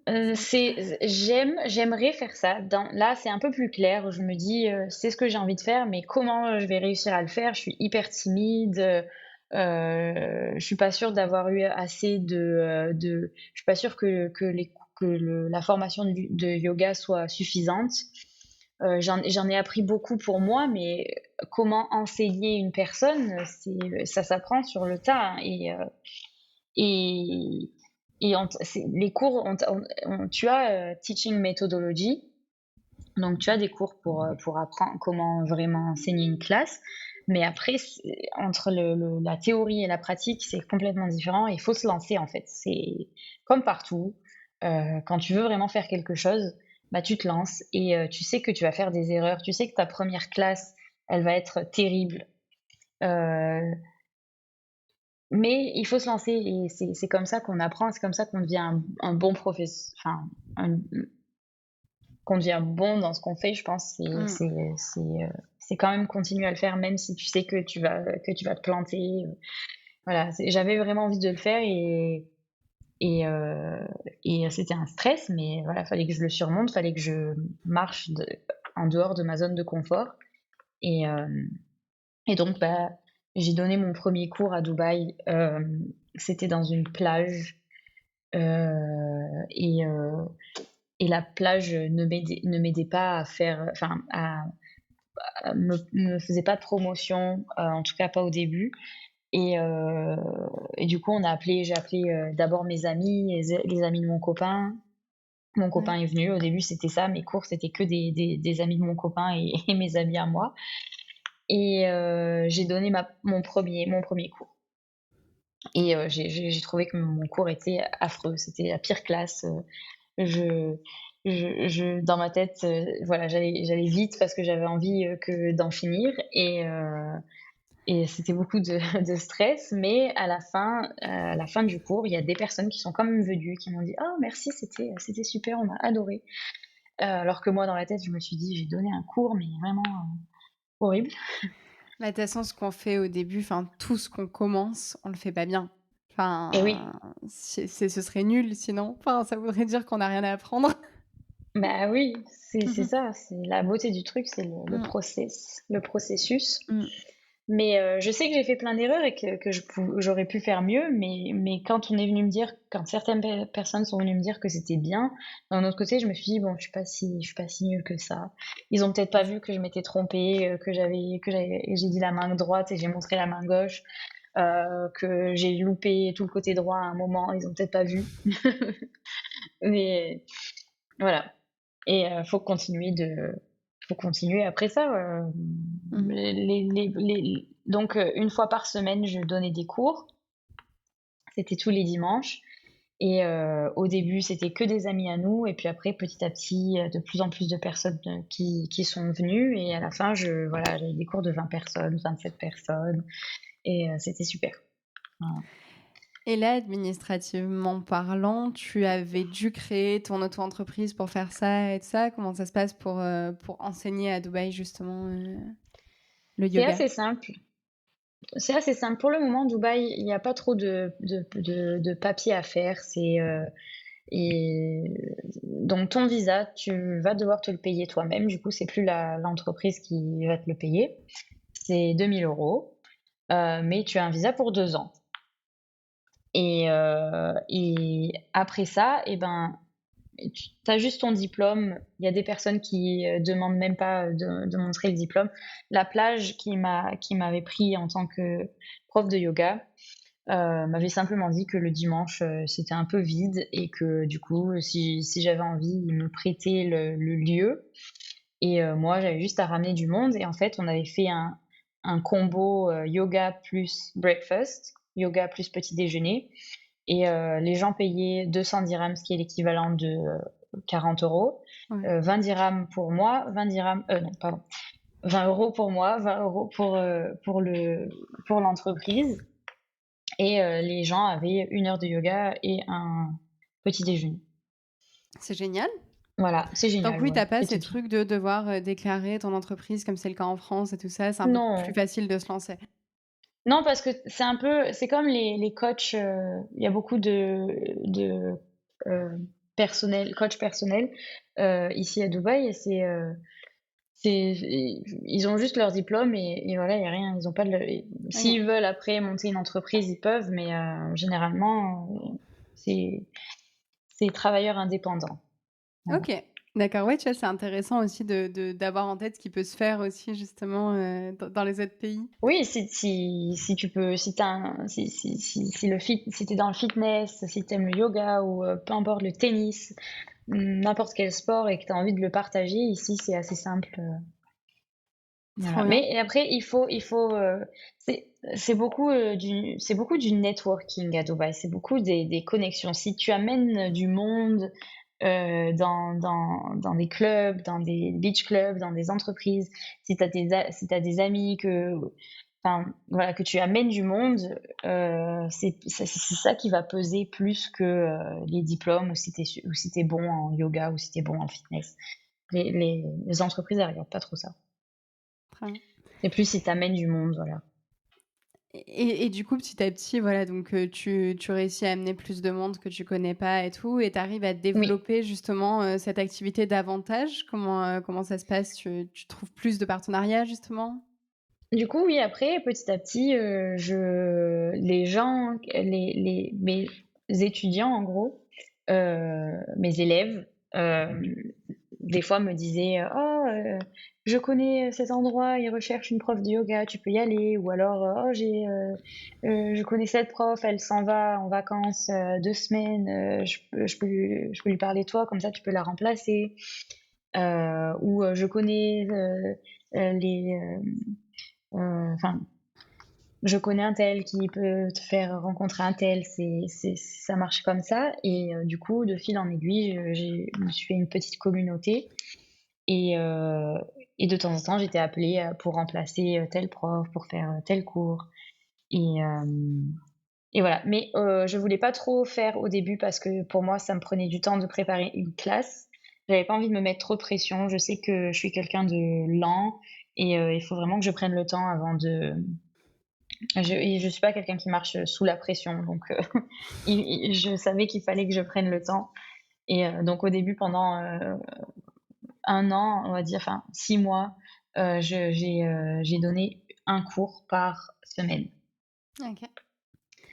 J'aimerais faire ça. Là, c'est un peu plus clair. Je me dis, c'est ce que j'ai envie de faire, mais comment je vais réussir à le faire? Je suis hyper timide. Je suis pas sûre d'avoir eu assez je suis pas sûre la formation de yoga soit suffisante. J'en ai appris beaucoup pour moi, mais comment enseigner une personne, ça s'apprend sur le tas, hein. Et Et les cours, tu as teaching methodology, donc tu as des cours pour apprendre comment vraiment enseigner une classe, mais après, entre la théorie et la pratique, c'est complètement différent. Il faut se lancer en fait. C'est comme partout. Quand tu veux vraiment faire quelque chose, bah, tu te lances et tu sais que tu vas faire des erreurs. Tu sais que ta première classe, elle va être terrible. Euh, mais il faut se lancer et c'est comme ça qu'on apprend, c'est comme ça qu'on devient un bon professeur, enfin, qu'on devient bon dans ce qu'on fait, je pense. Mm. C'est quand même continuer à le faire, même si tu sais que tu vas te planter. Voilà, j'avais vraiment envie de le faire et, euh, et c'était un stress, mais voilà, fallait que je le surmonte, fallait que je marche en dehors de ma zone de confort. Et, euh, et donc, bah, j'ai donné mon premier cours à Dubaï. C'était dans une plage. Et et la plage ne m'aidait pas à faire, enfin, me faisait pas de promotion, en tout cas pas au début. Et, euh, et du coup, j'ai appelé d'abord mes amis, les amis de mon copain. Mon copain Ouais. est venu. Au début, c'était ça. Mes cours, c'était que des amis de mon copain et mes amis à moi. Et j'ai donné mon premier cours. Et j'ai trouvé que mon cours était affreux. C'était la pire classe. Je, dans ma tête, voilà, j'allais vite parce que j'avais envie d'en finir et c'était beaucoup de, de stress. Mais à la fin du cours, il y a des personnes qui sont quand même venues, qui m'ont dit «Ah merci, c'était super, on a adoré». Alors que moi, dans la tête, je me suis dit j'ai donné un cours, mais vraiment horrible. Bah, de toute façon, ce qu'on fait au début, enfin, tout ce qu'on commence, on le fait pas bien. Et oui, Enfin, ce serait nul sinon. Enfin, ça voudrait dire qu'on n'a rien à apprendre. bah oui, c'est Mhm. ça, c'est la beauté du truc, c'est Mm, le processus. mm. Mais je sais que j'ai fait plein d'erreurs et que j'aurais pu faire mieux, mais quand on est venu me dire, quand certaines personnes sont venues me dire que c'était bien, d'un autre côté, je me suis dit, bon, je suis pas si nulle que ça. Ils ont peut-être pas vu que je m'étais trompée, j'ai dit la main droite et j'ai montré la main gauche, que j'ai loupé tout le côté droit à un moment, ils ont peut-être pas vu. Mais voilà. Et faut continuer après ça. Mhm. Donc, une fois par semaine, je donnais des cours. C'était tous les dimanches. Et au début, c'était que des amis à nous. Et puis après, petit à petit, de plus en plus de personnes qui sont venues. Et à la fin, voilà, j'avais des cours de 20 personnes, 27 personnes. Et c'était super. Voilà. Et là, administrativement parlant, tu avais dû créer ton auto-entreprise pour faire ça et tout ça. Comment ça se passe pour enseigner à Dubaï, justement, le C'est yoga? assez simple. C'est assez simple. Pour le moment, Dubaï, il n'y a pas trop de papiers à faire. Et donc, ton visa, tu vas devoir te le payer toi-même. Du coup, c'est plus l'entreprise qui va te le payer. C'est 2 000 euros. Mais tu as un visa pour 2 ans. Et après ça, eh ben, tu as juste ton diplôme. Il y a des personnes qui demandent même pas de montrer le diplôme. La plage qui m'avait pris en tant que prof de yoga m'avait simplement dit que le dimanche, c'était un peu vide et que du coup, si j'avais envie, ils me prêtaient le lieu. Et moi, j'avais juste à ramener du monde. Et en fait, on avait fait un combo yoga plus breakfast, yoga plus petit déjeuner. Et les gens payaient 200 dirhams, ce qui est l'équivalent de 40 euros. Ouais. 20 dirhams pour moi, 20 dirhams, non, pardon, 20 euros pour moi, 20 euros pour l'entreprise. Et les gens avaient 1 heure de yoga et un petit déjeuner. C'est génial. Voilà, c'est Donc génial, oui, ouais. t'as pas ces C'était bien. trucs de devoir déclarer ton entreprise comme c'est le cas en France et tout ça. C'est un peu plus Non, facile de se lancer. non, parce que c'est comme les coachs. Il y a beaucoup de euh, coachs personnels ici à Dubaï et ils ont juste leur diplôme et voilà, il y a rien. Ils ont pas Ok. s'ils veulent après monter une entreprise, ils peuvent, mais généralement, c'est travailleurs indépendants. Voilà. Ok. D'accord, ouais, tu vois, c'est intéressant aussi d'avoir en tête ce qui peut se faire aussi justement, dans les autres pays. Oui, si tu peux, si t'as un si le si tu dans le fitness, si t'aimes le yoga ou peu importe le tennis, n'importe quel sport et que tu as envie de le partager, ici, c'est assez simple, voilà. Trop bien. Mais après, c'est beaucoup du networking à Dubaï, c'est beaucoup des connexions. Si tu amènes du monde, dans des clubs, dans des beach clubs, dans des entreprises, si tu des amis enfin, voilà, que tu amènes du monde, c'est ça qui va peser plus que, les diplômes ou si tu bon en yoga ou si tu bon en fitness. Les entreprises, elles regardent pas trop ça. Très bien. C'est plus si tu amènes du monde, voilà. Et du coup, petit à petit, voilà, donc tu réussis à amener plus de monde que tu connais pas et tout et tu arrives à Oui. développer justement, cette activité davantage? Comment ça se passe? Tu trouves plus de partenariats justement? Du coup, oui, après, petit à petit, les gens, mes étudiants, en gros, mes élèves, des fois me disaient, «Oh, je connais cet endroit, ils recherchent une prof de yoga, tu peux y aller», ou alors, «Oh, je connais cette prof, elle s'en va en vacances, 2 semaines, je peux lui parler de toi, comme ça tu peux la remplacer». Ou, je connais, les, enfin, je connais un tel qui peut te faire rencontrer un tel, ça marche comme ça. Et du coup, de fil en aiguille, je me suis fait une petite communauté et, et de temps en temps, j'étais appelée pour remplacer tel prof, pour faire tel cours. Et, et voilà. Mais je voulais pas trop faire au début parce que pour moi, ça me prenait du temps de préparer une classe. J'avais pas envie de me mettre trop de pression. Je sais que je suis quelqu'un de lent et il faut vraiment que je prenne le temps avant je suis pas quelqu'un qui marche sous la pression, donc je savais qu'il fallait que je prenne le temps. Et donc au début, pendant 1 an, on va dire, enfin 6 mois, j'ai donné un cours par semaine. OK.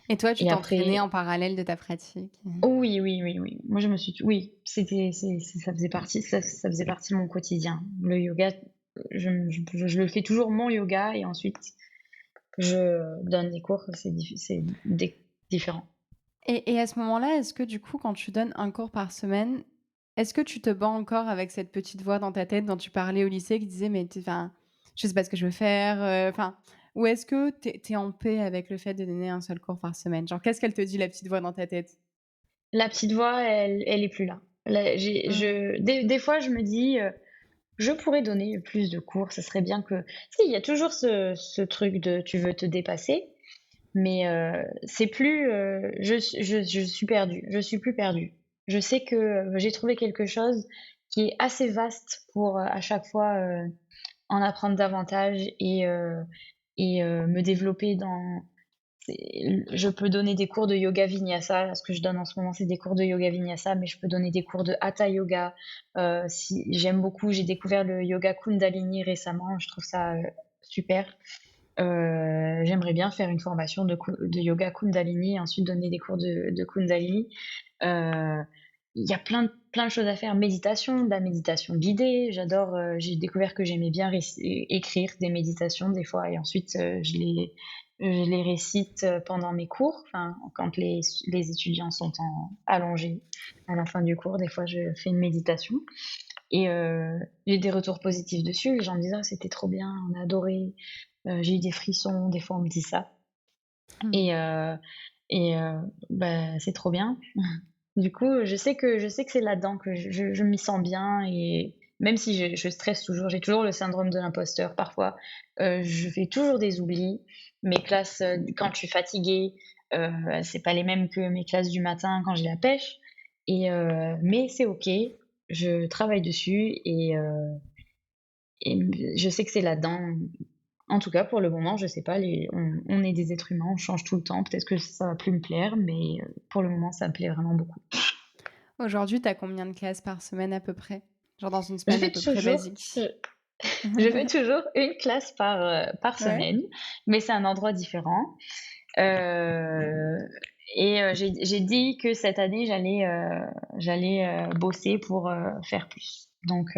Et toi, tu Et t'entraînais en après, parallèle de ta pratique? oui, oui, oui, oui. Moi, je me suis oui, ça faisait partie de mon quotidien. Le yoga, je le fais toujours mon yoga et ensuite je donne des cours, c'est différent. Et à ce moment-là, est-ce que du coup, quand tu donnes un cours par semaine, est-ce que tu te bats encore avec cette petite voix dans ta tête dont tu parlais au lycée qui disait: «Mais enfin, je sais pas ce que je veux faire», enfin, ou est-ce que tu es en paix avec le fait de donner un seul cours par semaine? Genre, qu'est-ce qu'elle te dit, la petite voix dans ta tête? La petite voix, elle est plus là. Là, Mmh. des fois, je me dis, je pourrais donner plus de cours, ça serait bien que si, il y a toujours ce truc de tu veux te dépasser, mais c'est plus, je suis perdue, je suis plus perdue. Je sais que j'ai trouvé quelque chose qui est assez vaste pour, à chaque fois, en apprendre davantage et me développer dans je peux donner des cours de yoga vinyasa. Ce que je donne en ce moment, c'est des cours de yoga vinyasa, mais je peux donner des cours de hatha yoga. Si j'aime beaucoup, j'ai découvert le yoga Kundalini récemment, je trouve ça super. J'aimerais bien faire une formation de yoga Kundalini et ensuite donner des cours de Kundalini. Euh, il y a plein de choses à faire. Méditation, de la méditation guidée. J'adore. J'ai découvert que j'aimais bien écrire des méditations des fois et ensuite je les récite pendant mes cours. Enfin, quand les étudiants sont allongés à la fin du cours, des fois je fais une méditation et j'ai des retours positifs dessus. Les gens me disent: «Ah, c'était trop bien, on a adoré». J'ai eu des frissons. Des fois, on me dit ça Mmh. et bah, c'est trop bien. Du coup, je sais que c'est là-dedans que je m'y sens bien et même si je stresse toujours, j'ai toujours le syndrome de l'imposteur parfois, je fais toujours des oublis. Mes classes, quand je suis fatiguée, c'est pas les mêmes que mes classes du matin quand j'ai la pêche mais c'est OK, je travaille dessus et je sais que c'est là-dedans. En tout cas, pour le moment, je sais pas, on est des êtres humains, on change tout le temps. Peut-être que ça va plus me plaire, mais pour le moment, ça me plaît vraiment beaucoup. Aujourd'hui, tu as combien de classes par semaine à peu près? Genre dans une Je semaine à fais peu près toujours basique? je fais toujours une classe par Ouais? semaine, mais c'est un endroit différent. Heu j'ai dit que cette année, j'allais bosser pour, faire plus. Donc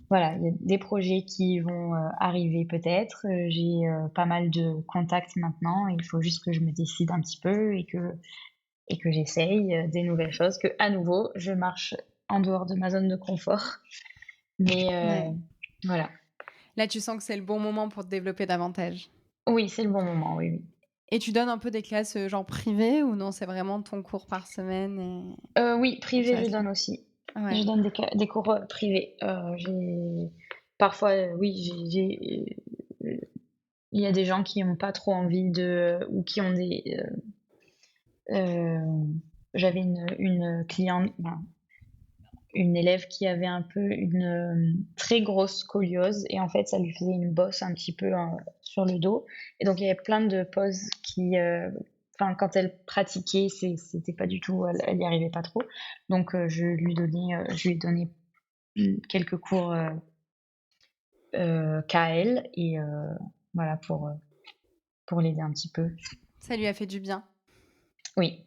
voilà, il y a des projets qui vont arriver peut-être. J'ai pas mal de contacts maintenant. Il faut juste que je me décide un petit peu et que j'essaye des nouvelles choses, que à nouveau je marche en dehors de ma zone de confort. Mais Ouais. voilà. Là, tu sens que c'est le bon moment pour te développer davantage. Oui, c'est le bon moment, oui, oui. Et tu donnes un peu des classes, genre privées ou non, c'est vraiment ton cours par semaine Oui, et tu privé, je restes là? donne aussi. Je Ouais. donne des cours privés. Parfois, oui, il y a des gens qui n'ont pas trop envie ou qui ont euh, j'avais une cliente, ben, une élève qui avait un peu une très grosse scoliose et en fait ça lui faisait une bosse un petit peu sur le dos et donc il y avait plein de poses qui enfin quand elle pratiquait c'était pas du tout elle y arrivait pas trop donc je lui ai donné quelques cours KL et voilà pour l'aider un petit peu. Ça lui a fait du bien. Oui,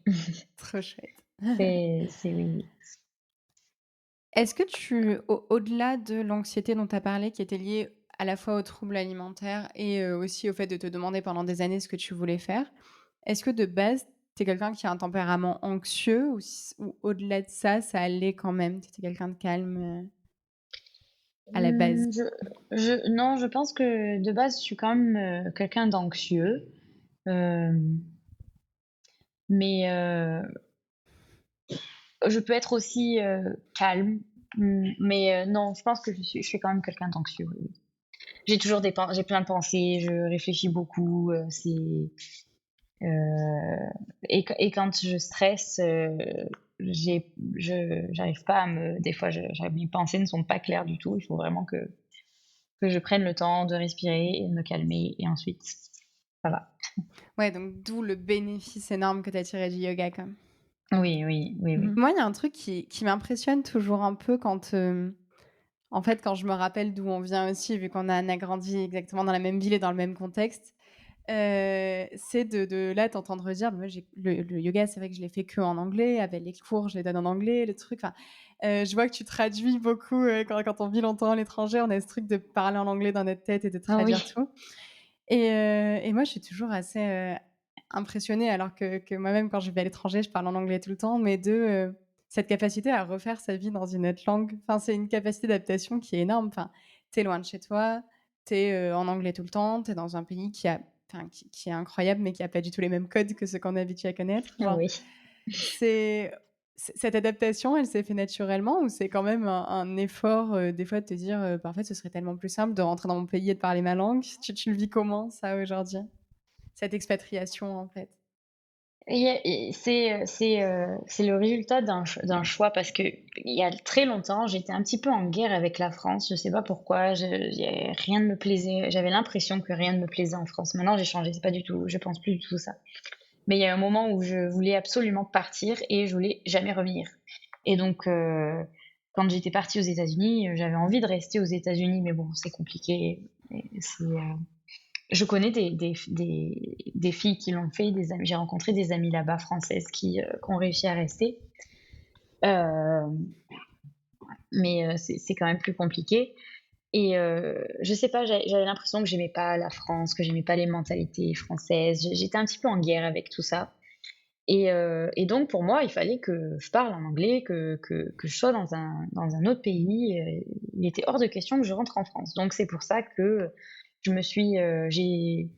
Trop chouette. c'est oui, oui. Est-ce que au-delà de l'anxiété dont tu as parlé, qui était liée à la fois aux troubles alimentaires et aussi au fait de te demander pendant des années ce que tu voulais faire, est-ce que de base, tu es quelqu'un qui a un tempérament anxieux ou au-delà de ça, ça allait quand même? Tu étais quelqu'un de calme, à la base? Mmh, non, je pense que de base, je suis quand même quelqu'un d'anxieux. Hem, mais je peux être aussi calme. Mais non, je pense que je suis quand même quelqu'un d'anxieux. Oui, oui. J'ai plein de pensées, je réfléchis beaucoup. Et quand je stresse, j'arrive pas à me. Des fois, mes pensées ne sont pas claires du tout. Il faut vraiment que je prenne le temps de respirer et de me calmer et ensuite ça va. Ouais, donc d'où le bénéfice énorme que tu as tiré du yoga, quoi. Oui, oui, oui, oui. Moi, il y a un truc qui m'impressionne toujours un peu quand, en fait, quand je me rappelle d'où on vient aussi, vu qu'on a grandi exactement dans la même ville et dans le même contexte, c'est de là, t'entendre dire: «Moi, j'ai le yoga, c'est vrai que je l'ai fait qu'en anglais, avec les cours, je les donne en anglais, le truc», enfin, je vois que tu traduis beaucoup, quand on vit longtemps à l'étranger, on a ce truc de parler en anglais dans notre tête et de Ah traduire oui. tout et moi, je suis toujours assez, impressionnée alors que moi-même, quand je vais à l'étranger, je parle en anglais tout le temps, mais cette capacité à refaire sa vie dans une autre langue. Enfin, c'est une capacité d'adaptation qui est énorme. Enfin, tu es loin de chez toi, tu es, en anglais tout le temps, tu es dans un pays qui est incroyable, mais qui a pas du tout les mêmes codes que ceux qu'on est habitué à connaître. Genre, Oui. c'est cette adaptation, elle s'est fait naturellement ou c'est quand même un effort, des fois de te dire, «Bah, en fait, ce serait tellement plus simple de rentrer dans mon pays et de parler ma langue»? Tu le vis comment ça aujourd'hui? Cette expatriation, en fait? Et c'est le résultat d'un choix parce que il y a très longtemps, j'étais un petit peu en guerre avec la France. Je sais pas pourquoi, rien ne me plaisait. J'avais l'impression que rien ne me plaisait en France. Maintenant, j'ai changé, c'est pas du tout, je pense plus du tout ça. Mais il y a un moment où je voulais absolument partir et je voulais jamais revenir. Et donc, quand j'étais partie aux États-Unis, j'avais envie de rester aux États-Unis, mais bon, c'est compliqué. Je connais des filles qui l'ont fait, des amis. J'ai rencontré des amies là-bas françaises qui ont réussi à rester. Euh, mais c'est quand même plus compliqué. Et je sais pas, j'avais l'impression que j'aimais pas la France, que j'aimais pas les mentalités françaises. J'étais un petit peu en guerre avec tout ça. Et donc pour moi, il fallait que je parle en anglais, que je sois dans un autre pays. Il était hors de question que je rentre en France. Donc c'est pour ça que je me suis, j'ai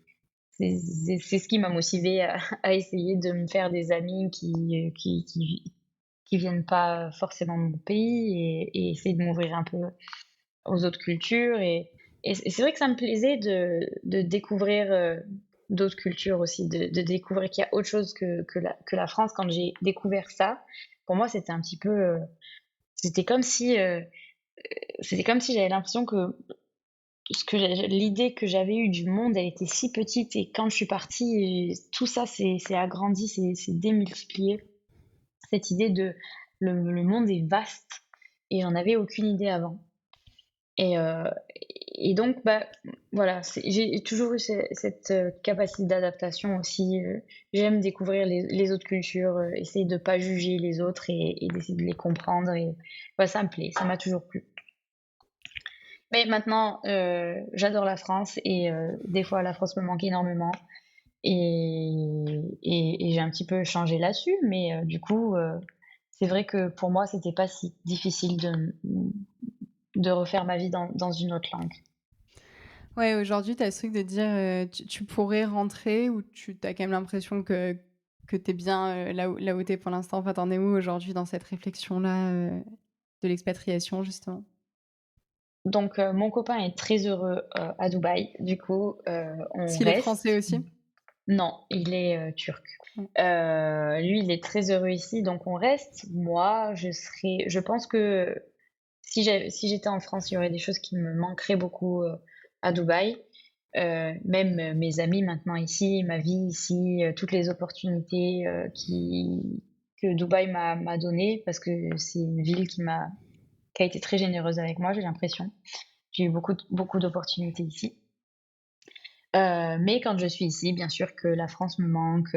c'est ce qui m'a motivée à à essayer de me faire des amis qui viennent pas forcément de mon pays et essayer de m'ouvrir un peu aux autres cultures et c'est vrai que ça me plaisait de découvrir, d'autres cultures aussi, de découvrir qu'il y a autre chose que la France. Quand j'ai découvert ça, pour moi, c'était un petit peu, c'était comme si, heu, c'était comme si j'avais l'impression que l'idée que j'avais eue du monde, elle était si petite et quand je suis partie, tout ça s'est agrandi, s'est démultiplié. Cette idée de le monde est vaste et j'en avais aucune idée avant. Et, et donc, bah, voilà, j'ai toujours eu cette capacité d'adaptation aussi. J'aime découvrir les autres cultures, essayer de pas juger les autres et d'essayer de les comprendre. Et ouais, ça me plaît, ça m'a toujours plu. Mais maintenant, j'adore la France et des fois la France me manque énormément et j'ai un petit peu changé là-dessus, mais du coup, c'est vrai que pour moi, c'était pas si difficile de refaire ma vie dans une autre langue. Ouais, aujourd'hui, tu as ce truc de dire, tu pourrais rentrer ou tu as quand même l'impression que tu es bien, là où tu es pour l'instant? Enfin, tu en es où aujourd'hui dans cette réflexion-là, de l'expatriation justement? Donc mon copain est très heureux, à Dubaï. Du coup, Est-ce on qu'il est français reste. aussi? Non, il est, turc. Mmh. Lui, il est très heureux ici, donc on reste. Moi, je pense que si j'étais en France, il y aurait des choses qui me manqueraient beaucoup, à Dubaï. Même, mes amis maintenant ici, ma vie ici, toutes les opportunités, que Dubaï m'a données parce que c'est une ville qui a été très généreuse avec moi, j'ai l'impression. J'ai eu beaucoup d'opportunités ici. Mais quand je suis ici, bien sûr que la France me manque,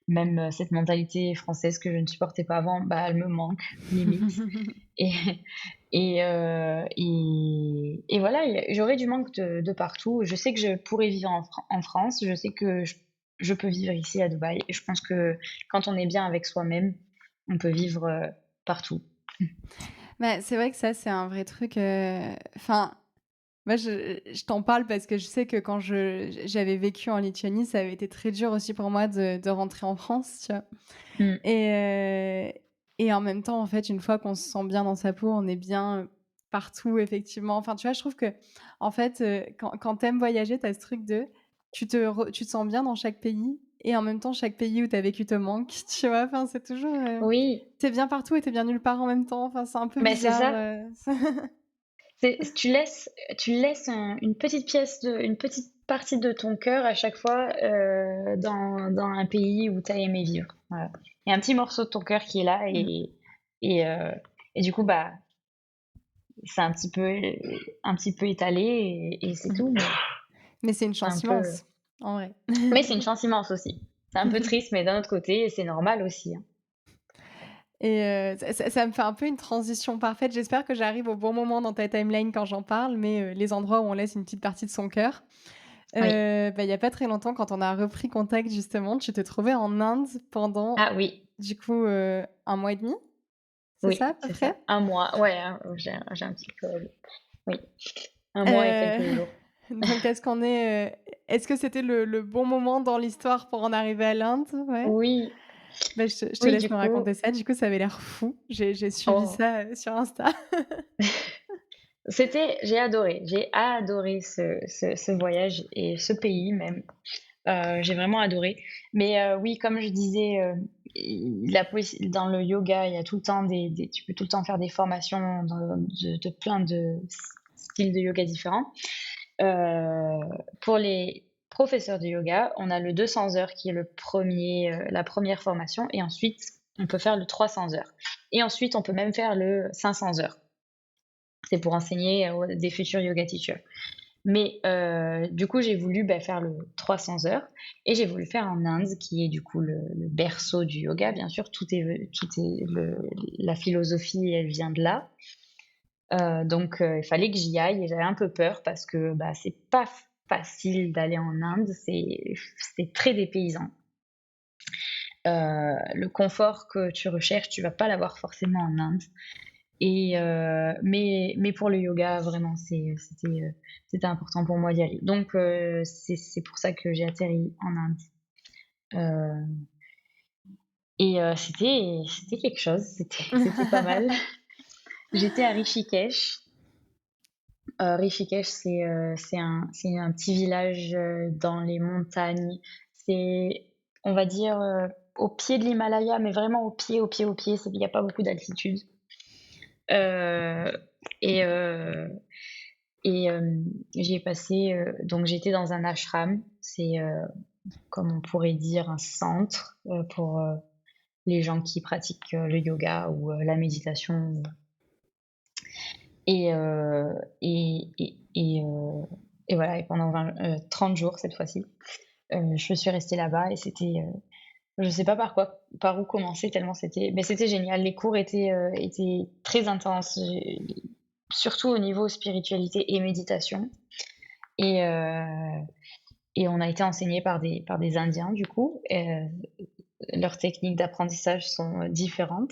même, cette mentalité française que je ne supportais pas avant, bah, elle me manque limite et et voilà, j'aurais du manque de partout. Je sais que je pourrais vivre en France, je sais que je peux vivre ici à Dubaï et je pense que quand on est bien avec soi-même, on peut vivre, partout. Bah, c'est vrai que ça, c'est un vrai truc, enfin, moi, je t'en parle parce que je sais que quand j'avais vécu en Lituanie, ça avait été très dur aussi pour moi de rentrer en France, tu vois? Mmh. Et et en même temps, en fait, une fois qu'on se sent bien dans sa peau, on est bien, partout effectivement. Enfin, tu vois, je trouve qu'en fait, quand tu aimes voyager, tu as ce truc de tu te sens bien dans chaque pays et en même temps, chaque pays où tu as vécu te manque, tu vois? Enfin, c'est toujours, Oui, tu es bien partout et tu es bien nulle part en même temps. Enfin, c'est un peu bah, c'est bizarre, ça. Tu laisses une petite partie de ton cœur à chaque fois, dans un pays où tu as aimé vivre. Voilà. Il y a un petit morceau de ton cœur qui est là Mmh. et heu et du coup, bah, c'est un petit peu étalé et c'est Mmh. tout, mais Mais c'est une c'est un chance peu immense, en vrai. mais c'est une chance immense aussi. C'est un peu triste, mais d'un autre côté, c'est normal aussi, hein. Et ça me fait un peu une transition parfaite. J'espère que j'arrive au bon moment dans ta timeline quand j'en parle, mais les endroits où on laisse une petite partie de son cœur. Oui. Bah, il y a pas très longtemps, quand on a repris contact justement, tu t'es trouvée en Inde pendant, Ah oui, du coup, 1 mois et demi, c'est ça à oui, peu c'est ça. près? Un mois, ouais, hein, j'ai un petit peu oui, un mois et Heu, quelques jours. donc est-ce que c'était le bon moment dans l'histoire pour en arriver à l'Inde? Ouais? Oui, Bah, je te oui, laisse du me coup raconter ça. Du coup, ça avait l'air fou. J'ai suivi oh. ça, sur Insta. J'ai adoré ce voyage et ce pays même. J'ai vraiment adoré. Mais oui, comme je disais, dans le yoga, il y a tout le temps tu peux tout le temps faire des formations de plein de styles de yoga différents. Pour les professeurs de yoga, on a le 200 heures qui est la première formation et ensuite on peut faire le 300 heures. Et ensuite, on peut même faire le 500 heures. C'est pour enseigner, des futurs yoga teachers. Mais du coup, j'ai voulu, bah, faire le 300 heures et j'ai voulu faire en Inde qui est du coup le berceau du yoga. Bien sûr, tout est la philosophie, elle vient de là. Donc il fallait que j'y aille et j'avais un peu peur parce que, bah, c'est pas facile d'aller en Inde, c'est très dépaysant. Le confort que tu recherches, tu vas pas l'avoir forcément en Inde. Mais pour le yoga, vraiment, c'était important pour moi d'y aller. Donc, c'est pour ça que j'ai atterri en Inde. Euh, c'était quelque chose, c'était pas mal. J'étais à Rishikesh. Rishikesh, c'est un petit village dans les montagnes. C'est, on va dire, au pied de l'Himalaya, mais vraiment au pied, au pied, au pied. Il n'y a pas beaucoup d'altitude. Euh, et euh, Et j'y ai passé, donc j'étais dans un ashram, c'est, comme on pourrait dire un centre, pour, les gens qui pratiquent, le yoga ou, la méditation et heu et et et heu et voilà et pendant 30 jours cette fois-ci, je suis restée là-bas et je sais pas par où commencer tellement c'était génial. Les cours étaient très intenses. surtout au niveau spiritualité et méditation. Et, euh, et on a été enseigné par des Indiens, du coup. Leurs techniques d'apprentissage sont différentes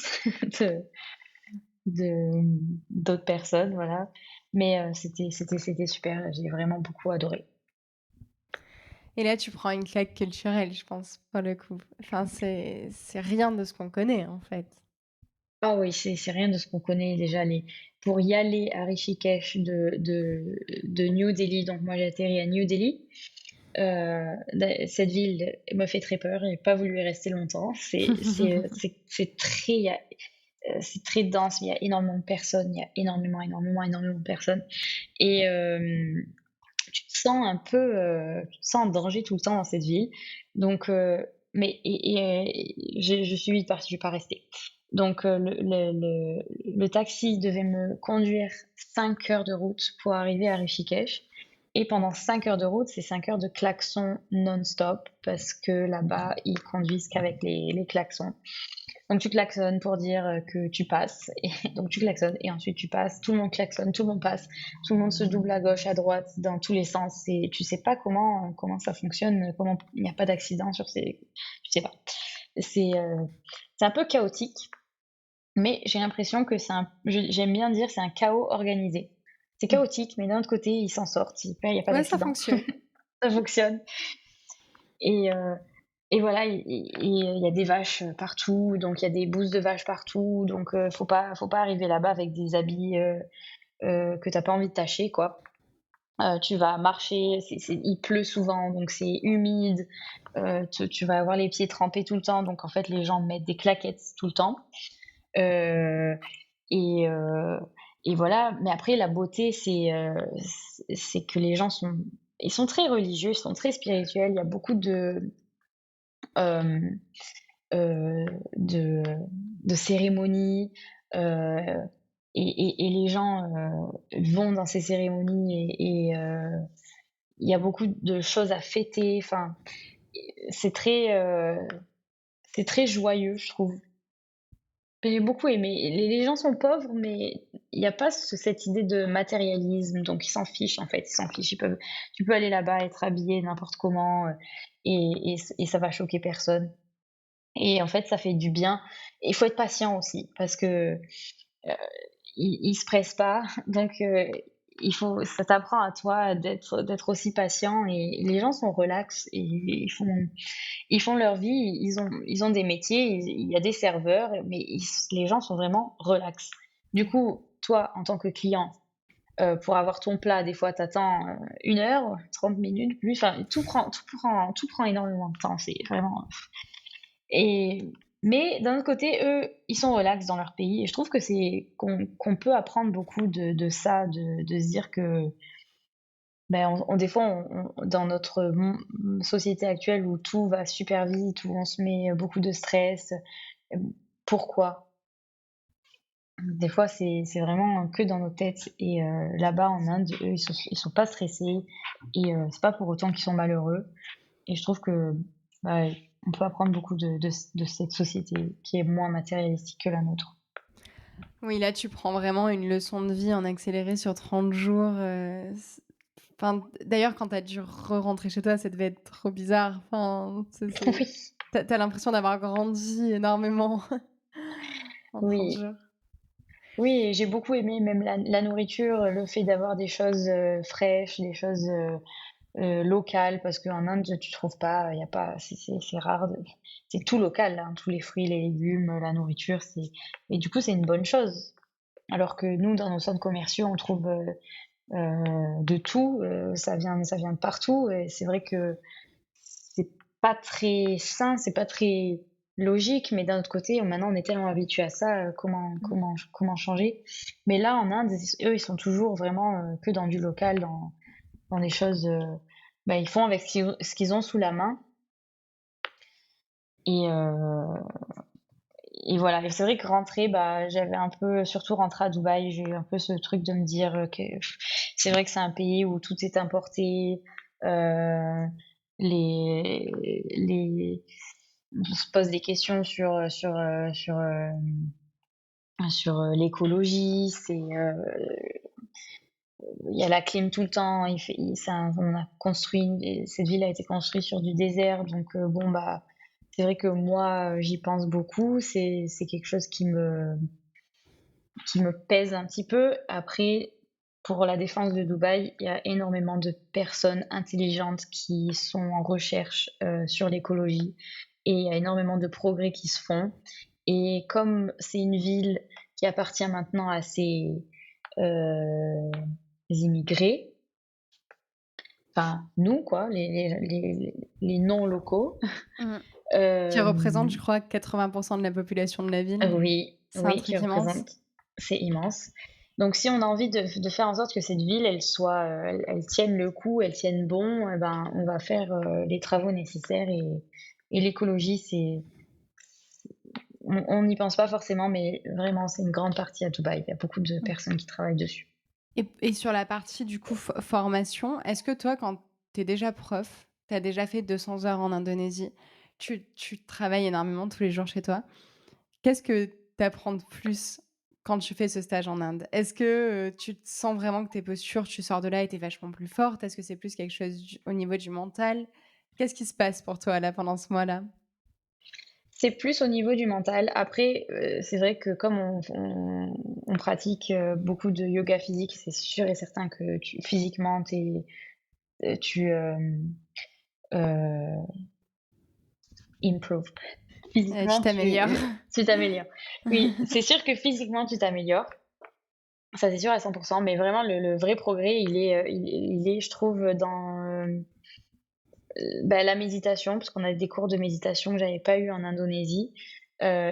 de, d'autres personnes, voilà. Mais c'était super, j'ai vraiment beaucoup adoré. Et là, tu prends une claque culturelle, je pense, pour le coup. Enfin, c'est rien de ce qu'on connaît, en fait. Ah oui, c'est rien de ce qu'on connaît déjà. Pour y aller à Rishikesh de New Delhi, donc moi j'ai atterri à New Delhi. Cette ville me fait très peur, j'ai pas voulu y rester longtemps. C'est très, c'est très dense, il y a énormément de personnes, il y a énormément de personnes. Et tu te sens un peu, tu te sens en danger tout le temps dans cette ville. Donc, je suis vite partie, je ne vais pas rester. Donc, le taxi devait me conduire 5 heures de route pour arriver à Rishikesh. Et pendant 5 heures de route, c'est 5 heures de klaxon non-stop parce que là-bas, ils conduisent qu'avec les klaxons. Donc tu klaxonnes pour dire que tu passes, et donc tu klaxonnes et ensuite tu passes, tout le monde klaxonne, tout le monde passe, tout le monde se double à gauche, à droite, dans tous les sens, et tu sais pas comment ça fonctionne, comment il n'y a pas d'accident sur ces... Tu sais pas. C'est c'est un peu chaotique, mais j'ai l'impression que j'aime bien dire c'est un chaos organisé. C'est chaotique, mais d'un autre côté, ils s'en sortent, il y a pas Ouais, ça d'accident. fonctionne. Ça fonctionne. Et, euh, et voilà, il y a des vaches partout, donc il y a des bousses de vaches partout, donc faut pas arriver là-bas avec des habits que t'as pas envie de tâcher, quoi. Tu vas marcher, il pleut souvent, donc c'est humide, tu vas avoir les pieds trempés tout le temps, donc en fait les gens mettent des claquettes tout le temps. Euh, et, euh, et voilà, mais après la beauté, c'est que les gens ils sont très religieux, ils sont très spirituels, il y a beaucoup euh, euh, de, de cérémonies. euh, et les gens vont dans ces cérémonies il y a beaucoup de choses à fêter. Enfin, c'est très, euh, c'est très joyeux, je trouve. J'ai beaucoup aimé. Les gens sont pauvres, mais il n'y a pas cette idée de matérialisme, donc ils s'en fichent en fait. Ils s'en fichent. Tu peux aller là-bas, être habillé n'importe comment, et ça va choquer personne. Et en fait, ça fait du bien. Et il faut être patient aussi, parce que ils se pressent pas. Donc, ça t'apprend à toi d'être aussi patient. Et les gens sont relax et ils font leur vie. Ils ont des métiers. Il y a des serveurs, mais les gens sont vraiment relax. Du coup, toi, en tant que client, pour avoir ton plat, des fois, t'attends 1 heure, 30 minutes, plus. Enfin, tout prend énormément de temps. C'est vraiment. Et, mais d'un autre côté, eux, ils sont relax dans leur pays. Et je trouve que qu'on peut apprendre beaucoup de ça, de se dire que ben, des fois, dans notre société actuelle où tout va super vite, où on se met beaucoup de stress, euh, pourquoi? Des fois, c'est vraiment que dans nos têtes. Et là-bas, en Inde, eux, ils sont pas stressés. Et c'est pas pour autant qu'ils sont malheureux. Et je trouve que bah, on peut apprendre beaucoup de cette société qui est moins matérialistique que la nôtre. Oui, là, tu prends vraiment une leçon de vie en accéléré sur 30 jours. Enfin, d'ailleurs, quand tu as dû re-rentrer chez toi, ça devait être trop bizarre. Enfin, Oui, t'as l'impression d'avoir grandi énormément en 30 oui, jours. oui, et j'ai beaucoup aimé même la nourriture, le fait d'avoir des choses fraîches, des choses locales, parce qu'en Inde, tu trouves pas, il y a pas, c'est rare, c'est tout local, hein, tous les fruits, les légumes, la nourriture, et du coup, c'est une bonne chose. Alors que nous, dans nos centres commerciaux, on trouve de tout, ça vient de partout, et c'est vrai que c'est pas très sain, c'est pas très logique, mais d'un autre côté, maintenant on est tellement habitué à ça, comment changer? Mais là, en Inde, eux, ils sont toujours vraiment que dans du local, dans des choses, bah, ils font avec ce qu'ils ont sous la main. Et, euh, et voilà, et c'est vrai que rentrer, bah, j'avais un peu, surtout rentré à Dubaï, j'ai eu un peu ce truc de me dire que c'est vrai que c'est un pays où tout est importé, euh, les, les, on se pose des questions sur l'écologie, il y a la clim tout le temps, on a construit, cette ville a été construite sur du désert, donc bon, bah, c'est vrai que moi, j'y pense beaucoup, c'est quelque chose qui me pèse un petit peu. Après, pour la défense de Dubaï, il y a énormément de personnes intelligentes qui sont en recherche sur l'écologie et il y a énormément de progrès qui se font. Et comme c'est une ville qui appartient maintenant à ces immigrés, enfin nous quoi, les non-locaux, Mmh. Qui euh, représente, je crois, 80% de la population de la ville. oui, C'est un oui, qui truc immense. représente, c'est immense. Donc si on a envie de faire en sorte que cette ville, elle tienne le coup, elle tienne bon, eh ben, on va faire les travaux nécessaires et l'écologie, on n'y pense pas forcément, mais vraiment, c'est une grande partie à Dubaï. Il y a beaucoup de Mmh. personnes qui travaillent dessus. Et sur la partie, du coup, formation, est-ce que toi, quand tu es déjà prof, tu as déjà fait 200 heures en Indonésie, tu travailles énormément tous les jours chez toi. Qu'est-ce que tu apprends de plus quand tu fais ce stage en Inde? Est-ce que, tu te sens vraiment que tes postures, tu sors de là et tu es vachement plus forte? Est-ce que c'est plus quelque chose au niveau du mental? Qu'est-ce qui se passe pour toi là, pendant ce mois-là? C'est plus au niveau du mental. Après, c'est vrai que comme on pratique beaucoup de yoga physique, c'est sûr et certain que physiquement, tu improve. Tu Physiquement, t'améliores. tu t'améliores. Oui, c'est sûr que physiquement, tu t'améliores. Ça, c'est sûr à 100%, mais vraiment, le vrai progrès, il est, je trouve, dans bah, la méditation, parce qu'on a des cours de méditation que j'avais pas eu en Indonésie.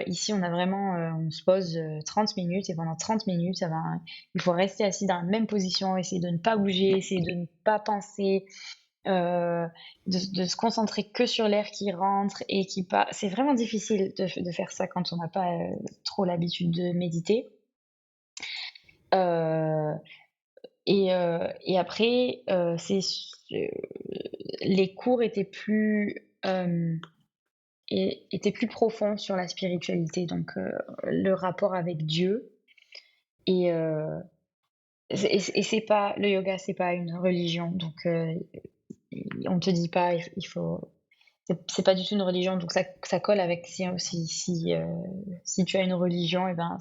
Ici, on a vraiment, on se pose 30 minutes et pendant 30 minutes, il faut rester assis dans la même position, essayer de ne pas bouger, essayer de ne pas penser, euh, de se concentrer que sur l'air qui rentre et qui part. C'est vraiment difficile de faire ça quand on n'a pas trop l'habitude de méditer. Euh, et après, les cours étaient plus profonds sur la spiritualité, donc le rapport avec Dieu. Et, et c'est pas le yoga, c'est pas une religion, donc on te dit pas il faut. C'est pas du tout une religion, donc ça colle avec si tu as une religion, et ben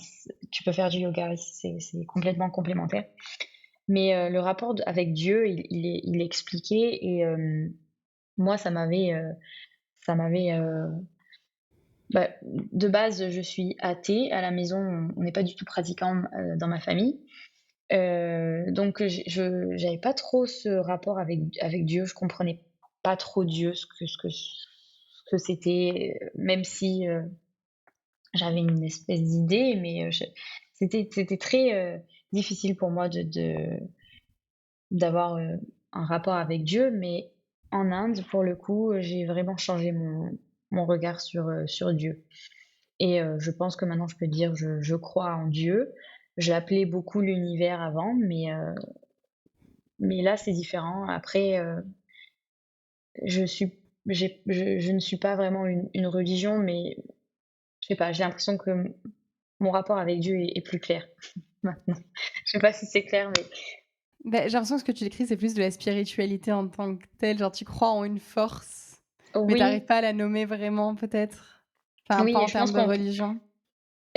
tu peux faire du yoga, c'est complètement complémentaire. Mais le rapport avec Dieu, il est expliqué et moi ça m'avait bah, de base je suis athée à la maison, on n'est pas du tout pratiquant dans ma famille. Donc j'avais pas trop ce rapport avec Dieu, je comprenais pas trop Dieu, ce que c'était, même si j'avais une espèce d'idée, mais c'était très difficile pour moi d'avoir un rapport avec Dieu. Mais en Inde, pour le coup, j'ai vraiment changé mon regard sur Dieu. Et je pense que maintenant je peux dire je crois en Dieu. Je l'appelais beaucoup l'univers avant, mais là c'est différent. Après, je suis, je ne suis pas vraiment une religion, mais je sais pas, j'ai l'impression que mon rapport avec Dieu est plus clair maintenant. Je sais pas si c'est clair, mais Bah, j'ai l'impression que ce que tu décris, c'est plus de la spiritualité en tant que telle. Genre, tu crois en une force, mais tu arrives oui, pas à la nommer vraiment, peut-être? Enfin, pas oui, et en je termes pense de qu'on, religion.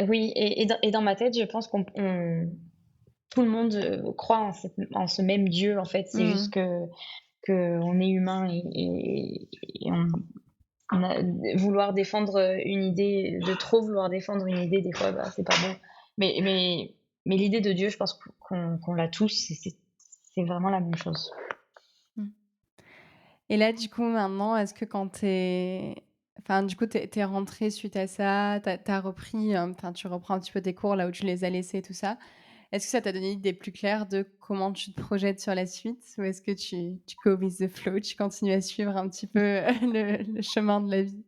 oui, et dans ma tête, je pense tout le monde croit en ce même Dieu, en fait. C'est juste Mmh. que on est humain et on a, vouloir défendre une idée, de trop vouloir défendre une idée, des fois, bah, c'est pas bon. Mais, mais, mais l'idée de Dieu, je pense qu'on l'a tous, c'est vraiment la même chose. Mmh. Et là, du coup, maintenant, est-ce que quand t'es, enfin, du coup, t'es rentrée suite à ça, t'as repris, enfin, tu reprends un petit peu tes cours là où tu les as laissés, tout ça. Est-ce que ça t'a donné une idée plus claire de comment tu te projettes sur la suite? Ou est-ce que tu go with the flow, tu continues à suivre un petit peu le chemin de la vie?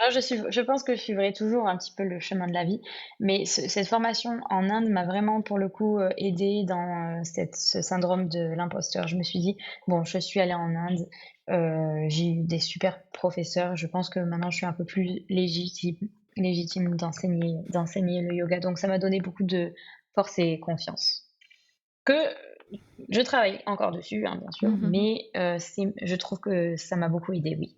Ah, je pense que je suivrai toujours un petit peu le chemin de la vie, mais cette formation en Inde m'a vraiment, pour le coup, aidée dans ce syndrome de l'imposteur. Je me suis dit, bon, je suis allée en Inde, j'ai eu des super professeurs, je pense que maintenant je suis un peu plus légitime d'enseigner le yoga, donc ça m'a donné beaucoup de force et confiance. Que je travaille encore dessus, hein, bien sûr, mais je trouve que ça m'a beaucoup aidée, oui.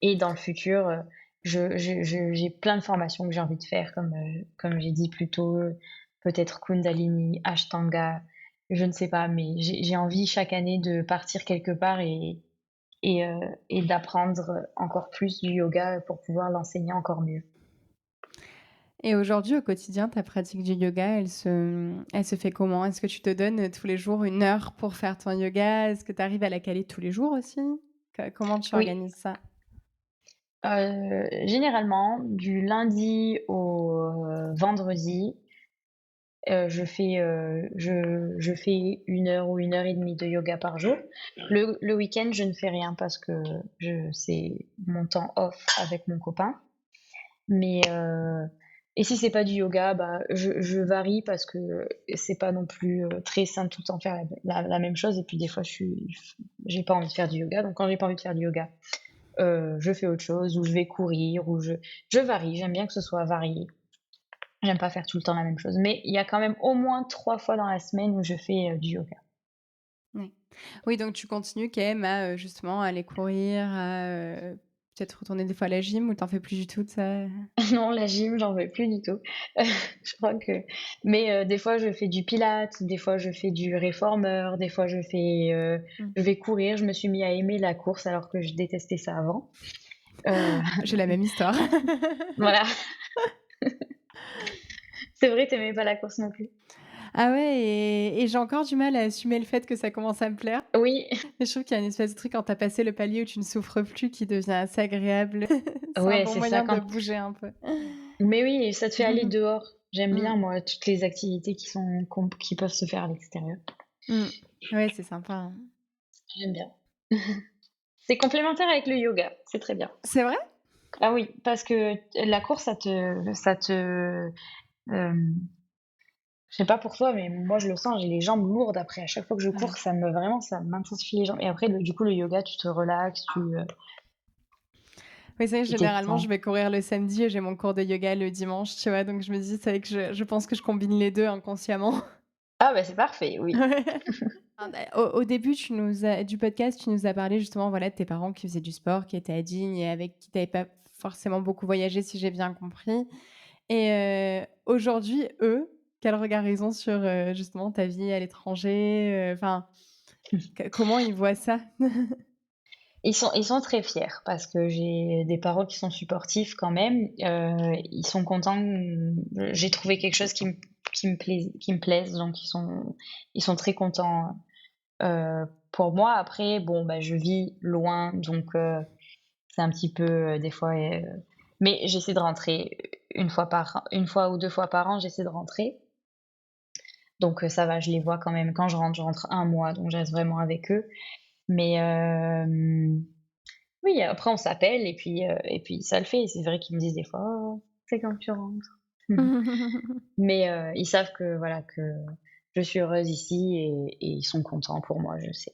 Et dans le futur, j'ai plein de formations que j'ai envie de faire comme j'ai dit plus tôt, peut-être Kundalini, Ashtanga, je ne sais pas, mais j'ai envie chaque année de partir quelque part et d'apprendre encore plus du yoga pour pouvoir l'enseigner encore mieux. Et aujourd'hui, au quotidien, ta pratique du yoga, elle se fait comment? Est-ce que tu te donnes, tous les jours 1 heure pour faire ton yoga? Est-ce que tu arrives à la caler tous les jours aussi? Comment tu Oui, organises ça? généralement du lundi au, vendredi, je fais 1 heure ou 1 heure et demie de yoga par jour. Le week-end, je ne fais rien parce que c'est mon temps off avec mon copain. Mais et si c'est pas du yoga, bah, je varie parce que c'est pas non plus très sain de tout le temps faire la même chose. Et puis des fois, j'ai pas envie de faire du yoga. Donc quand j'ai pas envie de faire du yoga, je fais autre chose, ou je vais courir, je varie. J'aime bien que ce soit varié. J'aime pas faire tout le temps la même chose, mais il y a quand même au moins 3 fois dans la semaine où je fais, du yoga. Ouais. Oui, donc tu continues quand même à, justement aller courir, à, peut-être retourner des fois à la gym ou tu en fais plus du tout de ça? Non, la gym, j'en fais plus du tout. Je crois que mais des fois je fais du pilates, des fois je fais du réformeur, des fois Mmh. je vais courir. Je me suis mis à aimer la course alors que je détestais ça avant. Heu, J'ai la même histoire. voilà. C'est vrai, tu aimais pas la course non plus? Ah ouais et j'ai encore du mal à assumer le fait que ça commence à me plaire. Oui, Mais je trouve qu'il y a une espèce de truc quand tu as passé le palier où tu ne souffres plus qui devient assez agréable. C'est un ouais, bon c'est ça moyen de quand bouger un peu. mais oui, et ça te fait aller dehors. J'aime Mmh. bien moi toutes les activités qui peuvent se faire à l'extérieur. Mmh. Ouais, c'est sympa, hein. J'aime bien. C'est complémentaire avec le yoga, c'est très bien. C'est vrai? Ah oui, parce que la course, je sais pas pour toi, mais moi je le sens, j'ai les jambes lourdes après. À chaque fois que je cours, Ouais. ça m'intensifie les jambes. Et après, du coup, le yoga, tu te relaxes, Oui, c'est vrai, tu généralement, je t'étends. vais courir le samedi et j'ai mon cours de yoga le dimanche, tu vois? Donc je me dis, c'est vrai que je pense que je combine les 2 inconsciemment. Ah bah c'est parfait, oui. Ouais. Au début, du podcast, tu nous as parlé justement, voilà, de tes parents qui faisaient du sport, qui étaient à Digne et avec qui tu avais pas forcément beaucoup voyagé, si j'ai bien compris. Et aujourd'hui, eux, quel regard ils ont sur, justement ta vie à l'étranger? Enfin, comment ils voient ça? Ils sont très fiers parce que j'ai des parents qui sont supportifs quand même. Ils sont contents. J'ai trouvé quelque chose qui me plaise, donc ils sont très contents pour moi. Après, bon, bah, je vis loin, donc c'est un petit peu des fois. Mais j'essaie de rentrer une fois ou 2 fois par an. J'essaie de rentrer, donc ça va. Je les vois quand même. Quand je rentre un mois, donc je reste vraiment avec eux. Mais oui, après on s'appelle et puis ça le fait. C'est vrai qu'ils me disent des fois: «Oh, c'est quand tu rentres?» Mais ils savent que voilà, que je suis heureuse ici et ils sont contents pour moi, je sais.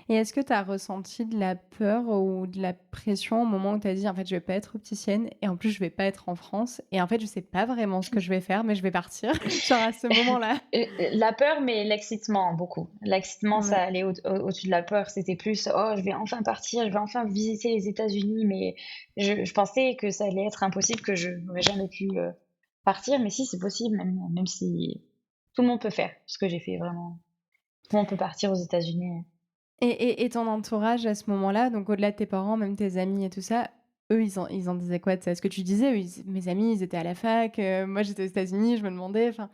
Et est-ce que tu as ressenti de la peur ou de la pression au moment où tu as dit: «En fait, je vais pas être opticienne et en plus, je vais pas être en France et en fait, je sais pas vraiment ce que je vais faire, mais je vais partir», genre à ce moment-là? La peur, mais l'excitement beaucoup. L'excitement, ça Ouais. allait au-dessus de la peur. C'était plus: «Oh, je vais enfin partir, je vais enfin visiter les États-Unis», mais je pensais que ça allait être impossible, que je n'aurais jamais pu, partir, mais si, c'est possible, même si tout le monde peut faire ce que j'ai fait, vraiment. Tout le monde peut partir aux États-Unis. Et ton entourage à ce moment-là, donc au-delà de tes parents, même tes amis et tout ça, eux, ils en disaient quoi de ça? Ce que tu disais, eux, mes amis, ils étaient à la fac, moi j'étais aux États-Unis, je me demandais, enfin,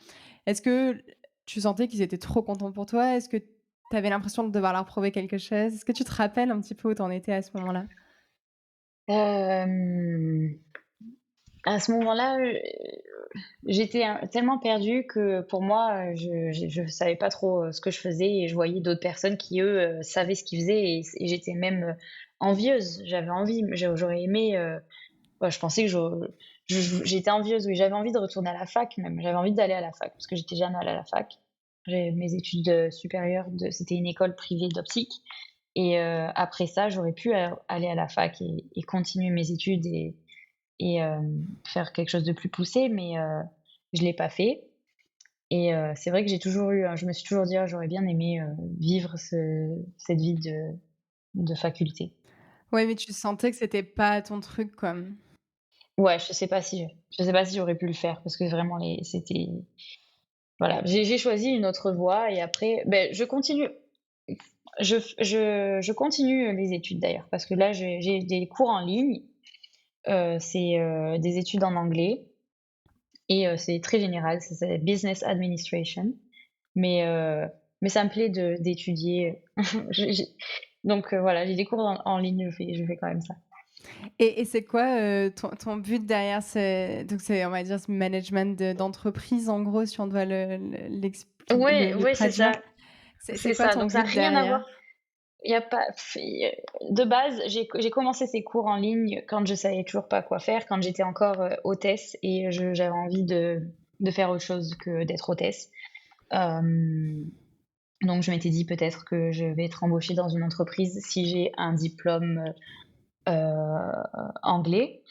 est-ce que tu sentais qu'ils étaient trop contents pour toi? Est-ce que tu avais l'impression de devoir leur prouver quelque chose? Est-ce que tu te rappelles un petit peu où tu en étais à ce moment-là? Hem, à ce moment-là, j'étais tellement perdue que pour moi, je savais pas trop, ce que je faisais, et je voyais d'autres personnes qui, eux, savaient ce qu'ils faisaient, et j'étais même, envieuse. J'avais envie, j'aurais aimé, ouais, je pensais que j'étais envieuse, oui, j'avais envie de retourner à la fac même. J'avais envie d'aller à la fac parce que j'étais jamais allée à la fac. J'ai mes études, supérieures, c'était une école privée d'optique, et après ça, j'aurais pu aller à la fac et continuer mes études et faire quelque chose de plus poussé, mais je l'ai pas fait. Et c'est vrai que je me suis toujours dit: «Ah, j'aurais bien aimé, vivre cette vie de faculté». Ouais, mais tu sentais que c'était pas ton truc, quoi. Ouais, je sais pas si j'aurais pu le faire parce que vraiment c'était voilà, j'ai choisi une autre voie et après, beh, je continue les études d'ailleurs parce que là, j'ai des cours en ligne, c'est, des études en anglais et c'est très général, ça s'appelle Business Administration, mais heu, mais ça me plaît d'étudier, j'ai donc voilà, j'ai des cours en ligne, je fais quand même ça. Et c'est quoi, ton but derrière donc c'est, on va dire, ce management d'entreprise, en gros, si on doit Ouais, le ouais, c'est traduire? ça, C'est c'est quoi ça, ton donc ça a but rien à derrière? voir. Il y a pas de base, j'ai commencé ces cours en ligne quand je savais toujours pas quoi faire, quand j'étais encore, hôtesse et j'avais envie de faire autre chose que d'être hôtesse. Hem, donc je m'étais dit: «Peut-être que je vais être embauchée dans une entreprise si j'ai un diplôme, anglais».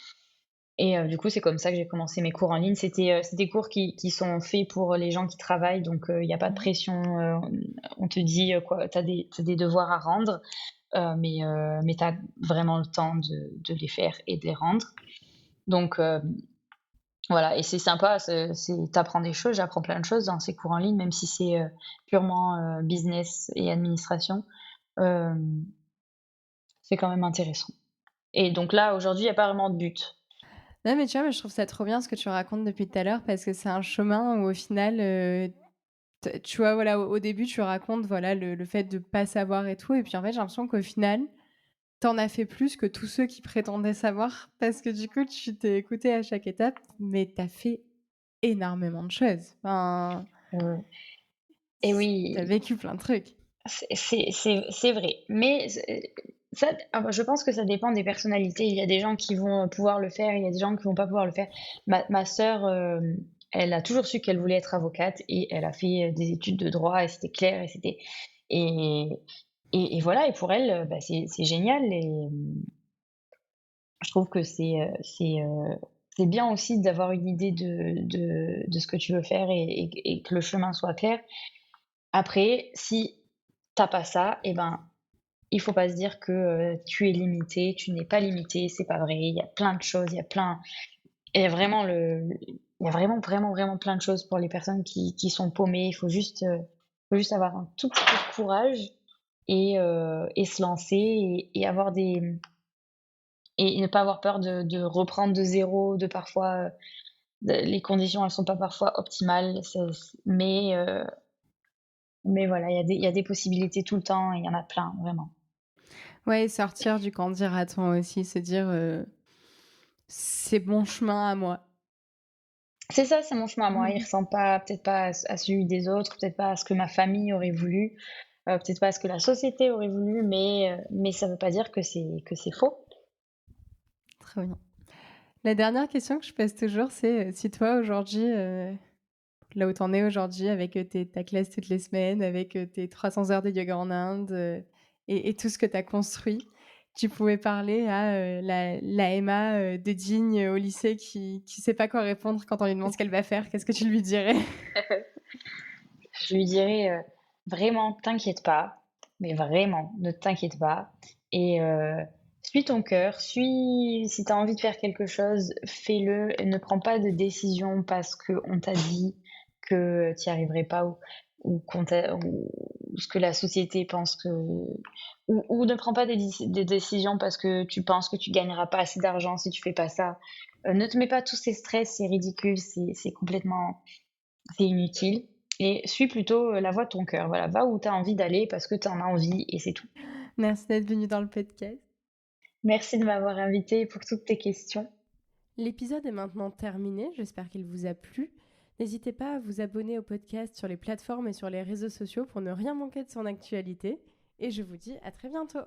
Et du coup, c'est comme ça que j'ai commencé mes cours en ligne. C'est des cours qui sont faits pour les gens qui travaillent, donc il y a pas de Mmh. pression, on te dit, quoi, tu as des devoirs à rendre, mais tu as vraiment le temps de les faire et de les rendre. Donc voilà, et c'est sympa, tu apprends des choses, j'apprends plein de choses dans ces cours en ligne, même si c'est, purement, business et administration, hem, c'est quand même intéressant. Et donc là, aujourd'hui, il y a pas vraiment de but. Non, mais tu vois, moi, je trouve ça trop bien ce que tu racontes depuis tout à l'heure parce que c'est un chemin où, au final, tu vois, voilà, au début, tu racontes, voilà, le fait de pas savoir et tout et puis, en fait, j'ai l'impression qu'au final, t'en as fait plus que tous ceux qui prétendaient savoir parce que, du coup, tu t'es écouté à chaque étape, mais t'as fait énormément de choses. Enfin, Heu et tu oui. vécu plein de trucs. C'est vrai, mais je pense que ça dépend des personnalités. Il y a des gens qui vont pouvoir le faire, il y a des gens qui vont pas pouvoir le faire. Ma sœur, elle a toujours su qu'elle voulait être avocate et elle a fait, des études de droit et c'était clair et et voilà, et pour elle, bah, c'est génial et je trouve que c'est bien aussi d'avoir une idée de ce que tu veux faire et que le chemin soit clair. Après, si tu as pas ça, et ben, il faut pas se dire que, tu es limité, tu n'es pas limité, c'est pas vrai. Il y a plein de choses, il y a vraiment il y a vraiment, vraiment, vraiment plein de choses pour les personnes qui sont paumées. Faut juste avoir un tout petit peu de courage et se lancer et avoir des et ne pas avoir peur de reprendre de zéro, de parfois, les conditions, elles sont pas parfois optimales, mais voilà, il y a des possibilités tout le temps et il y en a plein, vraiment. Ouais, sortir du «qu'en dira-t-on» aussi, se dire, «C'est mon chemin à moi». C'est ça, c'est mon chemin à moi. Il Mmh. ressemble pas peut-être pas à celui des autres, peut-être pas à ce que ma famille aurait voulu, peut-être pas à ce que la société aurait voulu, mais ça veut pas dire que c'est faux. Très bien. La dernière question que je pose toujours, c'est, si toi aujourd'hui, là où tu en es aujourd'hui avec, ta classe toutes les semaines, avec, tes 300 heures de yoga en Inde, et tout ce que tu as construit, tu pouvais parler à, la Emma, de Digne, au lycée qui sait pas quoi répondre quand on lui demande ce qu'elle va faire, qu'est-ce que tu lui dirais? Je lui dirais, «Vraiment, t'inquiète pas, mais vraiment, ne t'inquiète pas et suis ton cœur, si tu as envie de faire quelque chose, fais-le et ne prends pas de décision parce qu'on t'a dit que tu y arriverais pas ou ce que la société pense que ou ne prends pas des décisions parce que tu penses que tu gagneras pas assez d'argent si tu fais pas ça. Ne te mets pas tous ces stress, c'est ridicule, c'est complètement c'est inutile et suis plutôt, la voie de ton cœur. Voilà, va où tu as envie d'aller parce que tu en as envie et c'est tout. Merci d'être venue dans le podcast. Merci de m'avoir invitée pour toutes tes questions. L'épisode est maintenant terminé, j'espère qu'il vous a plu. N'hésitez pas à vous abonner au podcast sur les plateformes et sur les réseaux sociaux pour ne rien manquer de son actualité. Et je vous dis à très bientôt.